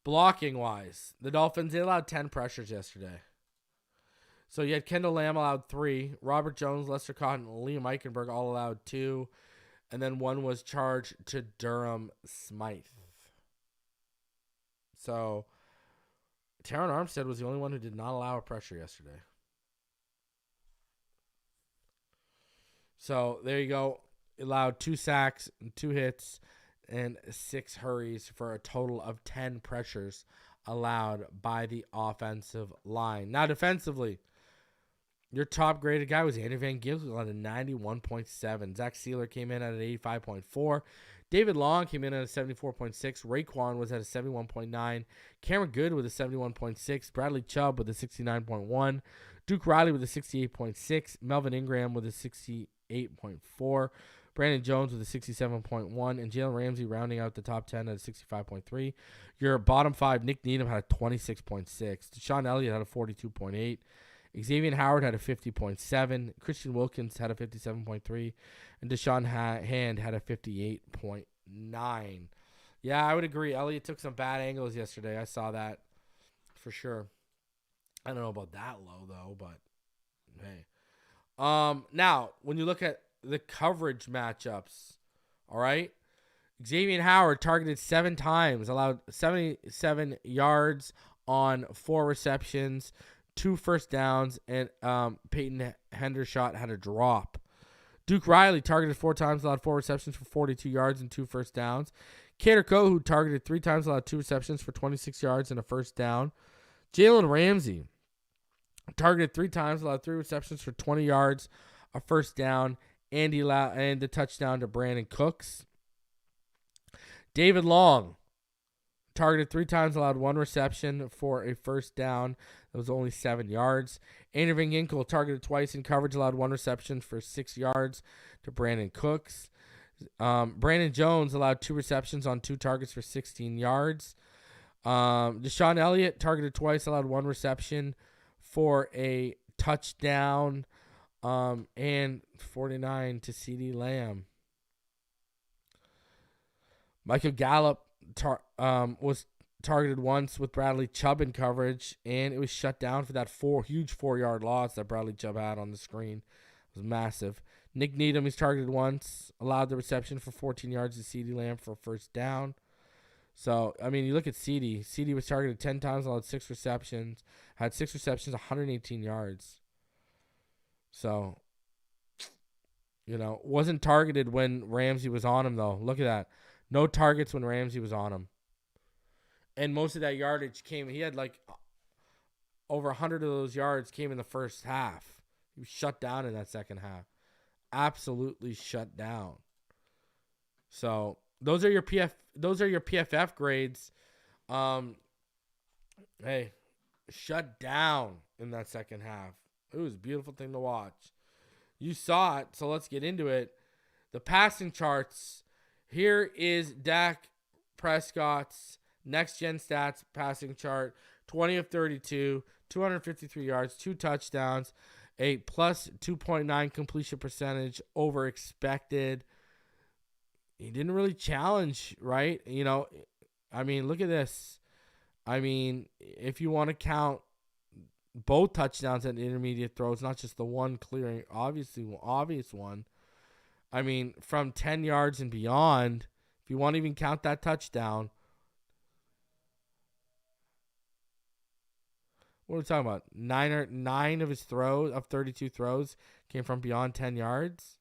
blocking-wise, the Dolphins, they allowed 10 pressures yesterday. So you had Kendall Lamb allowed 3. Robert Jones, Lester Cotton, and Liam Eichenberg all allowed 2. And then 1 was charged to Durham Smythe. So, Terron Armstead was the only one who did not allow a pressure yesterday. So, there you go. Allowed 2 sacks, and 2 hits, and 6 hurries for a total of 10 pressures allowed by the offensive line. Now, defensively, your top graded guy was Andy Van Ginkel at a 91.7. Zach Sealer came in at an 85.4. David Long came in at a 74.6. Raekwon was at a 71.9. Cameron Good with a 71.6. Bradley Chubb with a 69.1. Duke Riley with a 68.6. Melvin Ingram with a 68.4. Brandon Jones with a 67.1. And Jalen Ramsey rounding out the top 10 at a 65.3. Your bottom 5, Nick Needham had a 26.6. Deshaun Elliott had a 42.8. Xavier Howard had a 50.7. Christian Wilkins had a 57.3. And Deshaun Hand had a 58.9. Yeah, I would agree. Elliott took some bad angles yesterday. I saw that for sure. I don't know about that low, though, but hey. Now, when you look at the coverage matchups, all right, Xavier Howard targeted 7 times, allowed 77 yards on 4 receptions, 2 first downs, and Peyton Hendershot had a drop. Duke Riley targeted 4 times, allowed 4 receptions for 42 yards and 2 first downs. Kader Kohu targeted 3 times, allowed 2 receptions for 26 yards and a first down. Jalen Ramsey targeted 3 times, allowed 3 receptions for 20 yards, a first down, and the touchdown to Brandon Cooks. David Long targeted 3 times, allowed 1 reception for a first down. That was only 7 yards. Andrew Van Ginkel targeted twice in coverage, allowed 1 reception for 6 yards to Brandon Cooks. Brandon Jones allowed 2 receptions on 2 targets for 16 yards. Deshaun Elliott targeted twice, allowed 1 reception for a touchdown, and 49 to CeeDee Lamb. Michael Gallup was targeted once with Bradley Chubb in coverage, and it was shut down for that huge 4-yard loss that Bradley Chubb had on the screen. It was massive. Nick Needham, he's targeted once, allowed the reception for 14 yards to CeeDee Lamb for a first down. So, I mean, you look at CeeDee. CeeDee was targeted 10 times, allowed 6 receptions, had 6 receptions, 118 yards. So, wasn't targeted when Ramsey was on him, though. Look at that. No targets when Ramsey was on him. And most of that yardage he had like over 100 of those yards came in the first half. He was shut down in that second half. Absolutely shut down. So those are your PFF grades. Hey, shut down in that second half. It was a beautiful thing to watch. You saw it, so let's get into it. The passing charts. Here is Dak Prescott's next-gen stats passing chart. 20 of 32, 253 yards, 2 touchdowns, a plus 2.9 completion percentage over expected. He didn't really challenge, right? I mean, look at this. I mean, if you want to count both touchdowns and intermediate throws, not just the one clearing, obvious one. I mean, from 10 yards and beyond, if you want to even count that touchdown, what are we talking about? 9 of his throws, of 32 throws, came from beyond 10 yards?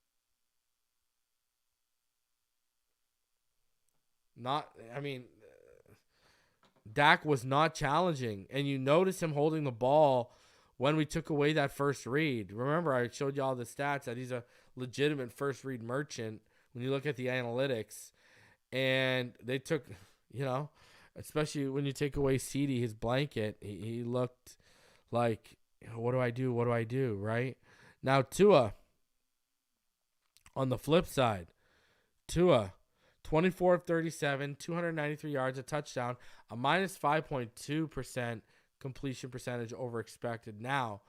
Dak was not challenging, and you notice him holding the ball when we took away that first read. Remember, I showed you all the stats that he's a legitimate first read merchant when you look at the analytics. And they took, especially when you take away CeeDee, his blanket, he looked like, what do I do? What do I do? Right? Now, Tua, on the flip side, 24 of 37, 293 yards, a touchdown, a minus 5.2% completion percentage over expected. Now,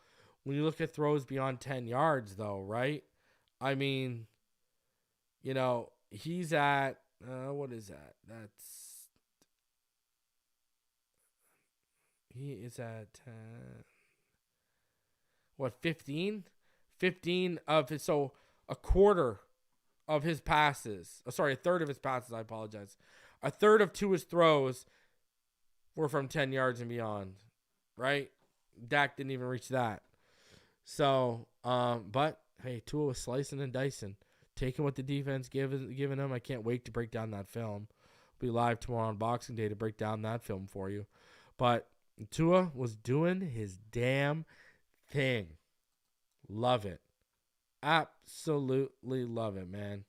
when you look at throws beyond 10 yards, though, right? I mean, he's at, what is that? He is at, 15? 15 of his, so a quarter of his passes, a third of his passes, I apologize. A third of Tua's throws were from 10 yards and beyond, right? Dak didn't even reach that. So, but, hey, Tua was slicing and dicing, taking what the defense giving him. I can't wait to break down that film. We'll be live tomorrow on Boxing Day to break down that film for you. But Tua was doing his damn thing. Love it. Absolutely love it, man.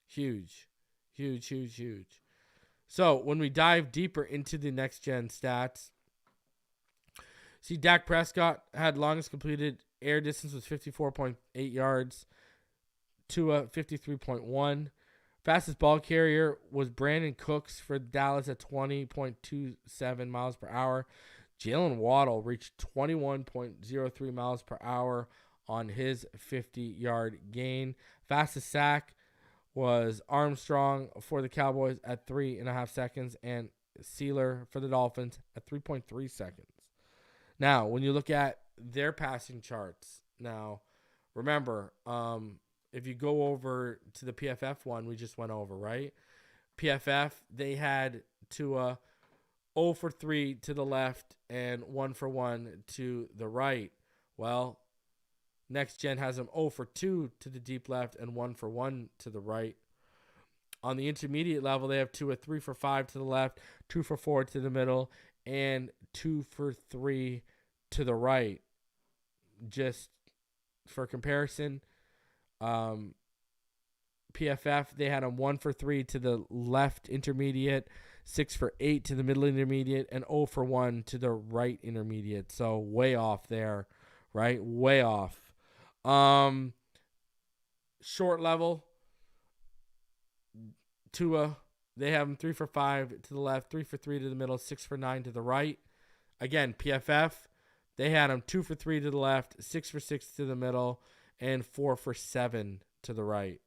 Huge. So when we dive deeper into the next gen stats, see Dak Prescott had longest completed air distance was 54.8 yards. Tua 53.1. Fastest ball carrier was Brandon Cooks for Dallas at 20.27 miles per hour. Jaylen Waddle reached 21.03 miles per hour on his 50-yard gain. Fastest sack was Armstrong for the Cowboys at 3.5 seconds and Sealer for the Dolphins at 3.3 seconds. Now, when you look at their passing charts, now, remember, if you go over to the PFF one we just went over, right? PFF, they had Tua 0 for 3 to the left and 1 for 1 to the right. Well, Next Gen has him 0 for 2 to the deep left and 1 for 1 to the right. On the intermediate level, they have Tua 3 for 5 to the left, 2 for 4 to the middle, and 2 for 3 to the right. Just for comparison, PFF, they had him 1 for 3 to the left intermediate, 6 for 8 to the middle intermediate, and 0 for 1 to the right intermediate. So way off there, right? Way off. Short level, Tua, they have him 3 for 5 to the left, 3 for 3 to the middle, 6 for 9 to the right. Again, PFF, they had him 2 for 3 to the left, 6 for 6 to the middle, and 4 for 7 to the right.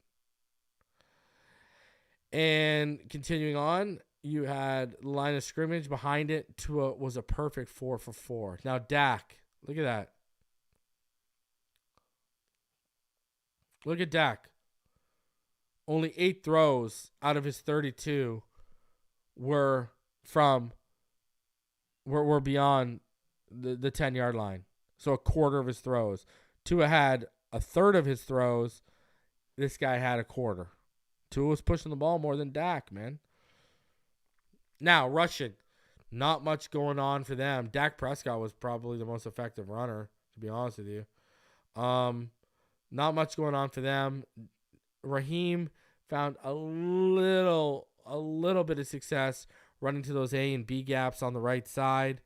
And continuing on, you had line of scrimmage behind it. Tua was a perfect 4 for 4. Now Dak, look at that. Look at Dak. Only 8 throws out of his 32 were beyond the 10-yard line. So a quarter of his throws. Tua had a third of his throws. This guy had a quarter. Tua was pushing the ball more than Dak, man. Now, rushing. Not much going on for them. Dak Prescott was probably the most effective runner, to be honest with you. Not much going on for them. Raheem found a little bit of success running to those A and B gaps on the right side.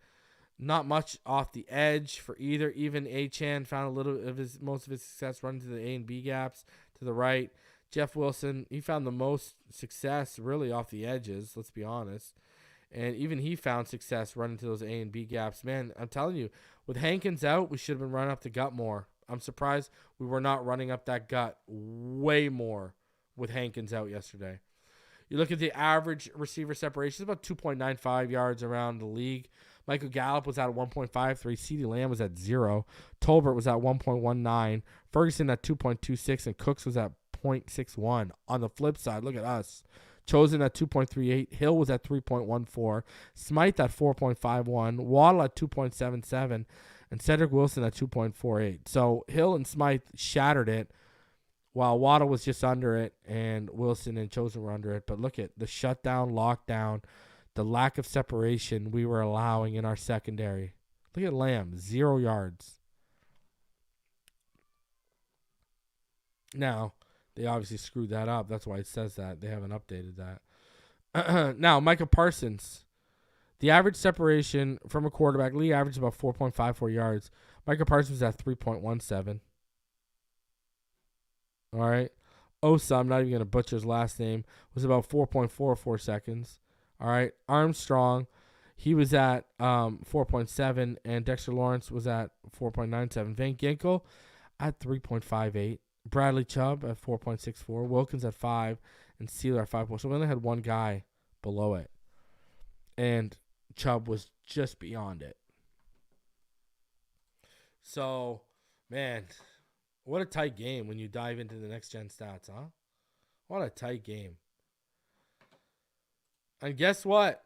Not much off the edge for either. Even Achane found most of his success running to the A and B gaps to the right. Jeff Wilson, he found the most success really off the edges, let's be honest. And even he found success running to those A and B gaps. Man, I'm telling you, with Hankins out, we should have been running up the gut more. I'm surprised we were not running up that gut way more with Hankins out yesterday. You look at the average receiver separation, it's about 2.95 yards around the league. Michael Gallup was at 1.53. CeeDee Lamb was at 0. Tolbert was at 1.19. Ferguson at 2.26. And Cooks was at 0.61. On the flip side, look at us. Chosen at 2.38. Hill was at 3.14. Smythe at 4.51. Waddle at 2.77. And Cedric Wilson at 2.48. So Hill and Smythe shattered it, while Waddle was just under it, and Wilson and Chosen were under it. But look at the shutdown, lockdown, the lack of separation we were allowing in our secondary. Look at Lamb, 0 yards. Now, they obviously screwed that up. That's why it says that. They haven't updated that. Now, Micah Parsons. The average separation from a quarterback, league average is about 4.54 yards. Micah Parsons was at 3.17. All right. Osa, I'm not even going to butcher his last name, was about 4.44 seconds. All right. Armstrong, he was at 4.7, and Dexter Lawrence was at 4.97. Van Ginkel at 3.58. Bradley Chubb at 4.64. Wilkins at 5, and Sealer at 5. So we only had one guy below it. And Chubb was just beyond it. So, man, what a tight game when you dive into the next-gen stats, huh? What a tight game. And guess what?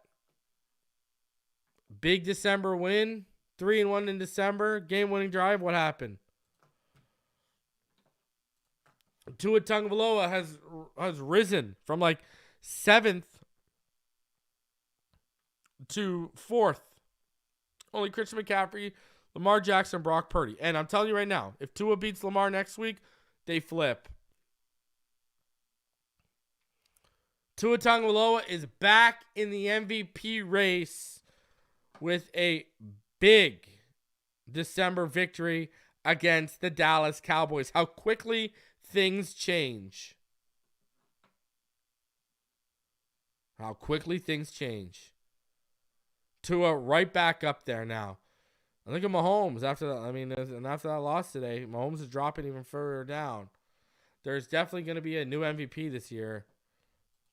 Big December win. 3-1 in December. Game-winning drive. What happened? Tua Tagovailoa has risen from like 7th to 4th. Only Christian McCaffrey, Lamar Jackson, Brock Purdy. And I'm telling you right now, if Tua beats Lamar next week, they flip. Tua Tagovailoa is back in the MVP race with a big December victory against the Dallas Cowboys. How quickly things change. How quickly things change. Tua right back up there now. And look at Mahomes after that. I mean, and after that loss today, Mahomes is dropping even further down. There's definitely going to be a new MVP this year.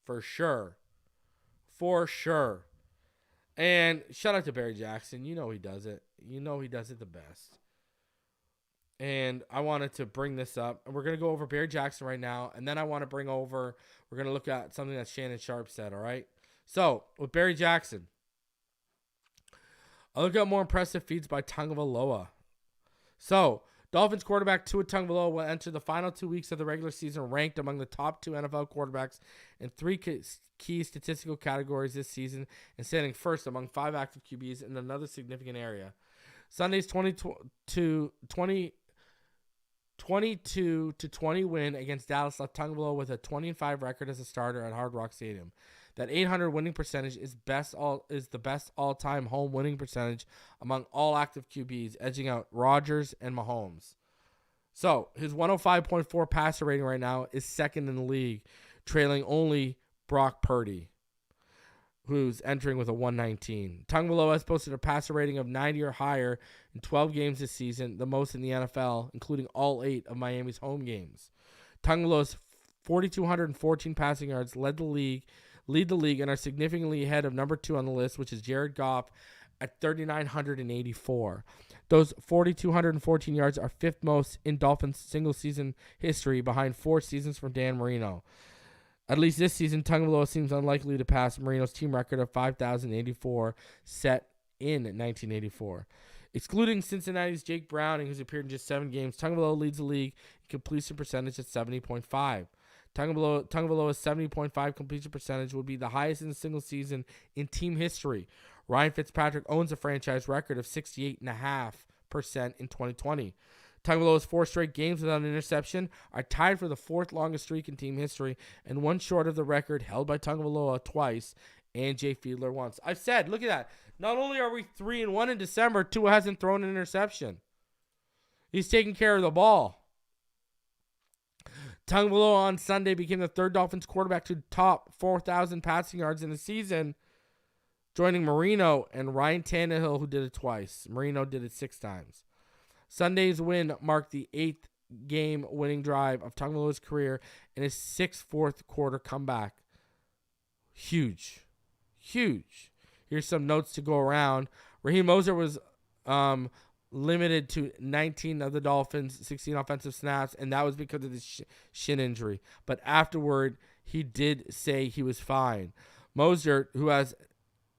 For sure. For sure. And shout out to Barry Jackson. You know he does it. You know he does it the best. And I wanted to bring this up. We're going to go over Barry Jackson right now. And then I want to we're going to look at something that Shannon Sharpe said, all right? So, with Barry Jackson, I look at more impressive feats by Tagovailoa. So, Dolphins quarterback Tua Tagovailoa will enter the final 2 weeks of the regular season ranked among the top 2 NFL quarterbacks in 3 key statistical categories this season and standing first among 5 active QBs in another significant area. Sunday's 20 22-20 win against Dallas left Tagovailoa with a 20-5 record as a starter at Hard Rock Stadium. That 800 winning percentage is the best all-time home winning percentage among all active QBs, edging out Rodgers and Mahomes. So his 105.4 passer rating right now is second in the league, trailing only Brock Purdy, who's entering with a 119. Tagovailoa has posted a passer rating of 90 or higher in 12 games this season, the most in the NFL, including all 8 of Miami's home games. Tagovailoa's 4,214 passing yards lead the league and are significantly ahead of number 2 on the list, which is Jared Goff at 3,984. Those 4,214 yards are 5th most in Dolphins single-season history, behind 4 seasons from Dan Marino. At least this season, Tagovailoa seems unlikely to pass Marino's team record of 5,084 set in 1984. Excluding Cincinnati's Jake Browning, who's appeared in just 7 games, Tagovailoa leads the league in completion percentage at 70.5. Tagovailoa's 70.5 completion percentage would be the highest in a single season in team history. Ryan Fitzpatrick owns a franchise record of 68.5% in 2020. Tagovailoa's 4 straight games without an interception are tied for the 4th longest streak in team history and one short of the record held by Tagovailoa twice and Jay Fiedler once. I've said, look at that. Not only are we 3-1 in December, Tua hasn't thrown an interception. He's taking care of the ball. Tagovailoa on Sunday became the 3rd Dolphins quarterback to top 4,000 passing yards in the season, joining Marino and Ryan Tannehill, who did it twice. Marino did it 6 times. Sunday's win marked the 8th game winning drive of Tagovailoa's career and his 6th fourth quarter comeback. Huge. Here's some notes to go around. Raheem Mostert was limited to 19 of the Dolphins' 16 offensive snaps, and that was because of the shin injury. But afterward, he did say he was fine. Mostert, who has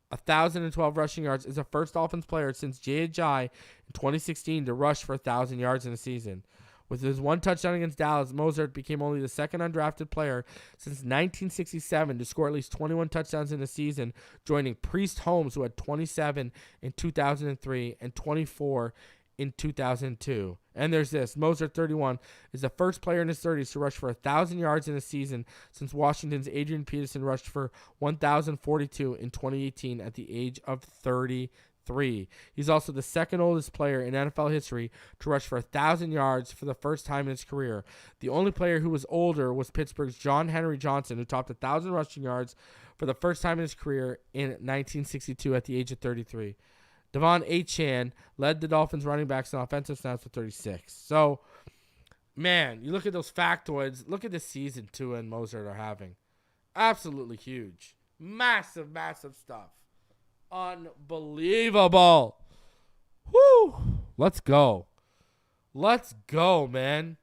1,012 rushing yards, is the first Dolphins player since Jay Ajayi in 2016 to rush for 1,000 yards in a season. With his 1 touchdown against Dallas, Mostert became only the 2nd undrafted player since 1967 to score at least 21 touchdowns in a season, joining Priest Holmes, who had 27 in 2003 and 24 in 2002. And there's this. Mostert, 31, is the first player in his 30s to rush for 1,000 yards in a season since Washington's Adrian Peterson rushed for 1,042 in 2018 at the age of 33. He's also the 2nd oldest player in NFL history to rush for 1,000 yards for the first time in his career. The only player who was older was Pittsburgh's John Henry Johnson, who topped 1,000 rushing yards for the first time in his career in 1962 at the age of 33. Devon Achane led the Dolphins running backs in offensive snaps with 36. So, man, you look at those factoids. Look at the season Tua and Mostert are having. Absolutely huge. Massive stuff. Unbelievable. Woo! Let's go, man.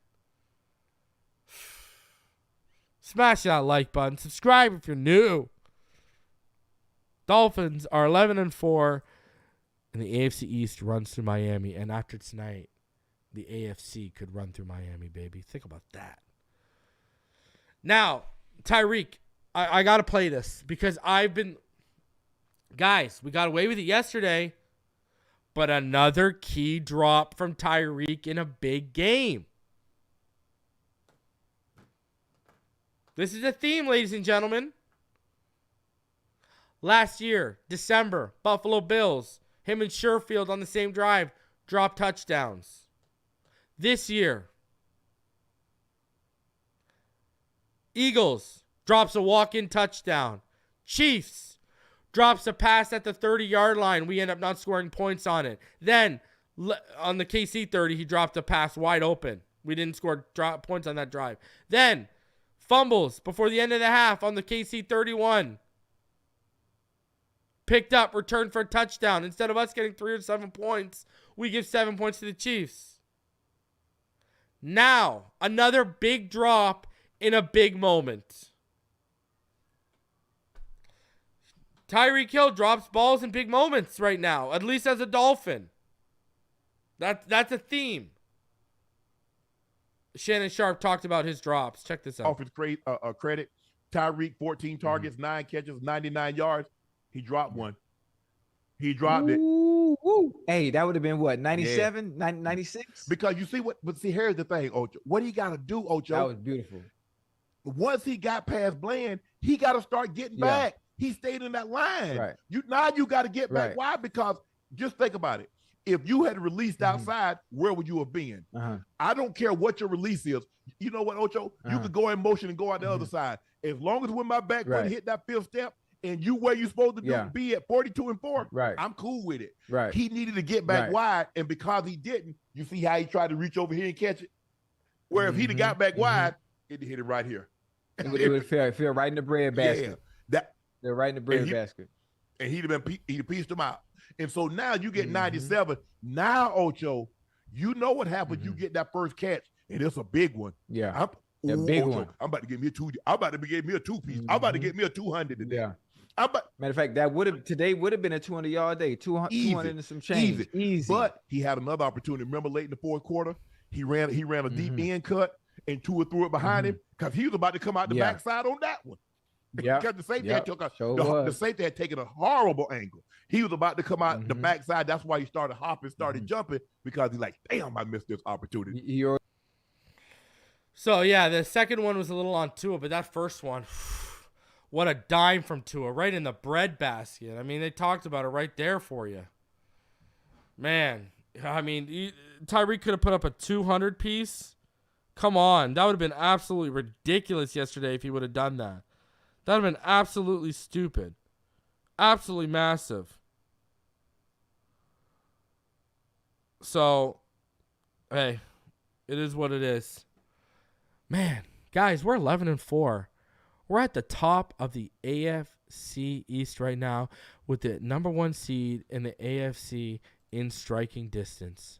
Smash that like button. Subscribe if you're new. Dolphins are 11-4, and the AFC East runs through Miami. And after tonight, the AFC could run through Miami, baby. Think about that. Now, Tyreek, I got to play this because guys, we got away with it yesterday, but another key drop from Tyreek in a big game. This is a theme, ladies and gentlemen. Last year, December, Buffalo Bills, him and Sherfield on the same drive, dropped touchdowns. This year, Eagles drops a walk-in touchdown. Chiefs drops a pass at the 30-yard line. We end up not scoring points on it. Then, on the KC 30, he dropped a pass wide open. We didn't score points on that drive. Then, fumbles before the end of the half on the KC 31. Picked up, returned for a touchdown. Instead of us getting 3 or 7 points, we give 7 points to the Chiefs. Now, another big drop in a big moment. Tyreek Hill drops balls in big moments right now, at least as a Dolphin. That's a theme. Shannon Sharpe talked about his drops. Check this out. Off his credit, Tyreek, 14 targets, 9 catches, 99 yards. He dropped one. He dropped it. Woo. Hey, that would have been what, 97, 96? Because you see but see, here's the thing, Ocho. What he got to do, Ocho? That was beautiful. Once he got past Bland, he got to start getting back. He stayed in that line. Right. You got to get back. Why? Because just think about it. If you had released outside, where would you have been? I don't care what your release is. You know what, Ocho? You could go in motion and go out the other side. As long as when my back foot hit that fifth step and you where you're supposed to be at 42 and 4, I'm cool with it. Right. He needed to get back wide, and because he didn't, you see how he tried to reach over here and catch it? Where if he'd have got back wide, it'd hit it right here. It would feel right in the bread basket. They're right in the bread basket. And he'd have pieced them out. And so now you get 97. Now, Ocho, you know what happens. You get that first catch, and it's a big one. Yeah. Big Ocho, one. I'm about to get me a 2. I'm about to get me a 2-piece. I'm about to get me a 200 today. Yeah. Matter of fact, today would have been a 200-yard day. 200 and some change. Easy. But he had another opportunity. Remember late in the fourth quarter, he ran a deep end cut, and Tua threw it behind him because he was about to come out the backside on that one. Because the safety the safety had taken a horrible angle. He was about to come out the backside. That's why he started hopping, started jumping, because he's like, damn, I missed this opportunity. So, yeah, the second one was a little on Tua, but that first one, what a dime from Tua, right in the bread basket. I mean, they talked about it right there for you. Man, I mean, Tyreek could have put up a 200 piece. Come on. That would have been absolutely ridiculous yesterday if he would have done that. That would have been absolutely stupid. Absolutely massive. So, hey, it is what it is. Man, guys, we're 11-4. We're at the top of the AFC East right now with the number 1 seed in the AFC in striking distance.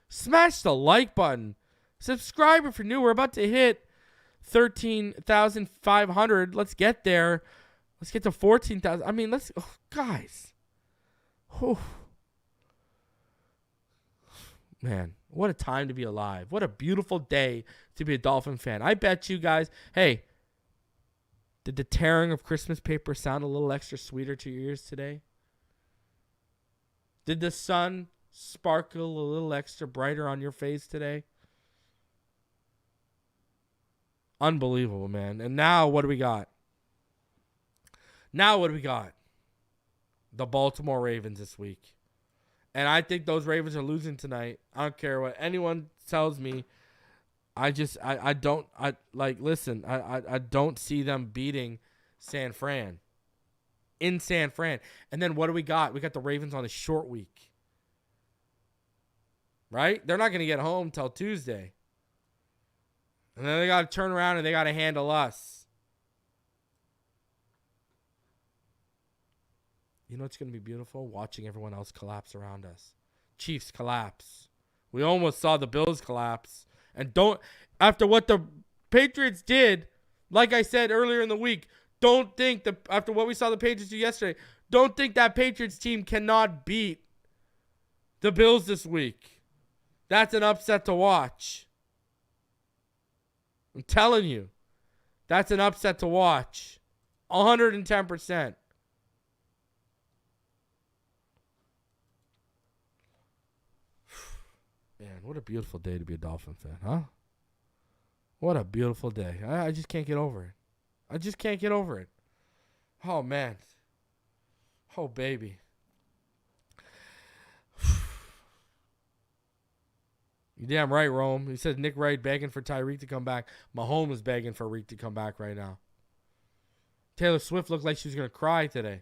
Smash the like button. Subscribe if you're new. We're about to hit 13,500. Let's get there. Let's get to 14,000. I mean, guys. Whew. Man, what a time to be alive. What a beautiful day to be a Dolphin fan. I bet you guys, hey, did the tearing of Christmas paper sound a little extra sweeter to your ears today? Did the sun sparkle a little extra brighter on your face today? Unbelievable, man. And now what do we got? The Baltimore Ravens this week. And I think those Ravens are losing tonight. I don't care what anyone tells me. I don't see them beating San Fran. In San Fran. And then what do we got? We got the Ravens on a short week. Right? They're not going to get home till Tuesday. And then they got to turn around and they got to handle us. You know what's going to be beautiful? Watching everyone else collapse around us. Chiefs collapse. We almost saw the Bills collapse. And after what the Patriots did, like I said earlier in the week, after what we saw the Patriots do yesterday, don't think that Patriots team cannot beat the Bills this week. That's an upset to watch. I'm telling you. That's an upset to watch. 110%. Man, what a beautiful day to be a Dolphin fan, huh? What a beautiful day. I just can't get over it. Oh, man. Oh, baby. You damn right, Rome. He said Nick Wright begging for Tyreek to come back. Mahomes is begging for Reek to come back right now. Taylor Swift looked like she was going to cry today.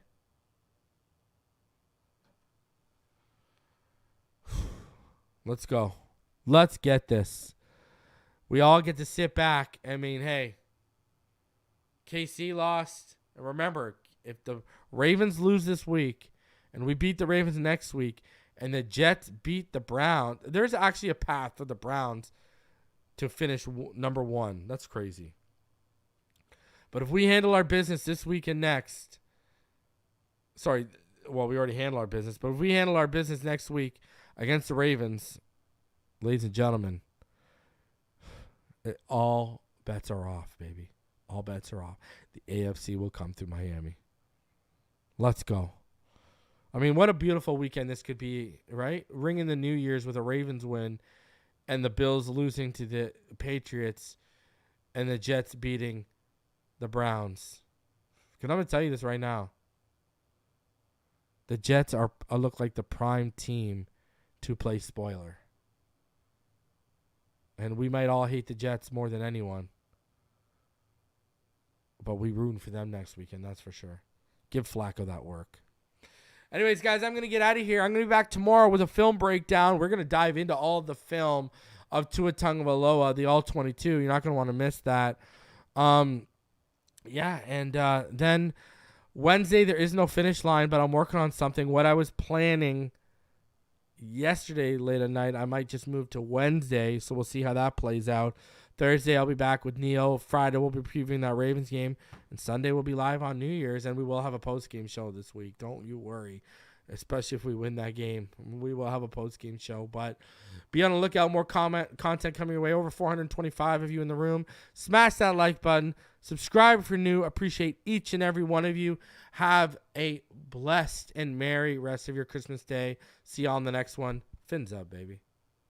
Let's go. Let's get this. We all get to sit back. I mean, hey, KC lost. And remember, if the Ravens lose this week and we beat the Ravens next week and the Jets beat the Browns, there's actually a path for the Browns to finish number 1. That's crazy. But if we handle our business this week and next, we already handle our business, but if we handle our business next week against the Ravens, ladies and gentlemen, all bets are off, baby. All bets are off. The AFC will come through Miami. Let's go. I mean, what a beautiful weekend this could be, right? Ringing the New Year's with a Ravens win and the Bills losing to the Patriots and the Jets beating the Browns. Because I'm going to tell you this right now. The Jets look like the prime team to play spoiler. And we might all hate the Jets more than anyone. But we rooting for them next weekend, that's for sure. Give Flacco that work. Anyways, guys, I'm going to get out of here. I'm going to be back tomorrow with a film breakdown. We're going to dive into all of the film of Tua Tagovailoa, the All-22. You're not going to want to miss that. Then Wednesday, there is no finish line, but I'm working on something. What I was planning yesterday late at night, I might just move to Wednesday, so we'll see how that plays out. Thursday, I'll be back with Neil. Friday, we'll be previewing that Ravens game. And Sunday, we'll be live on New Year's, and we will have a post-game show this week. Don't you worry, especially if we win that game. We will have a post-game show. But be on the lookout. More content coming your way. Over 425 of you in the room. Smash that like button. Subscribe if you're new. Appreciate each and every one of you. Have a blessed and merry rest of your Christmas day. See you all on the next one. Fins up, baby.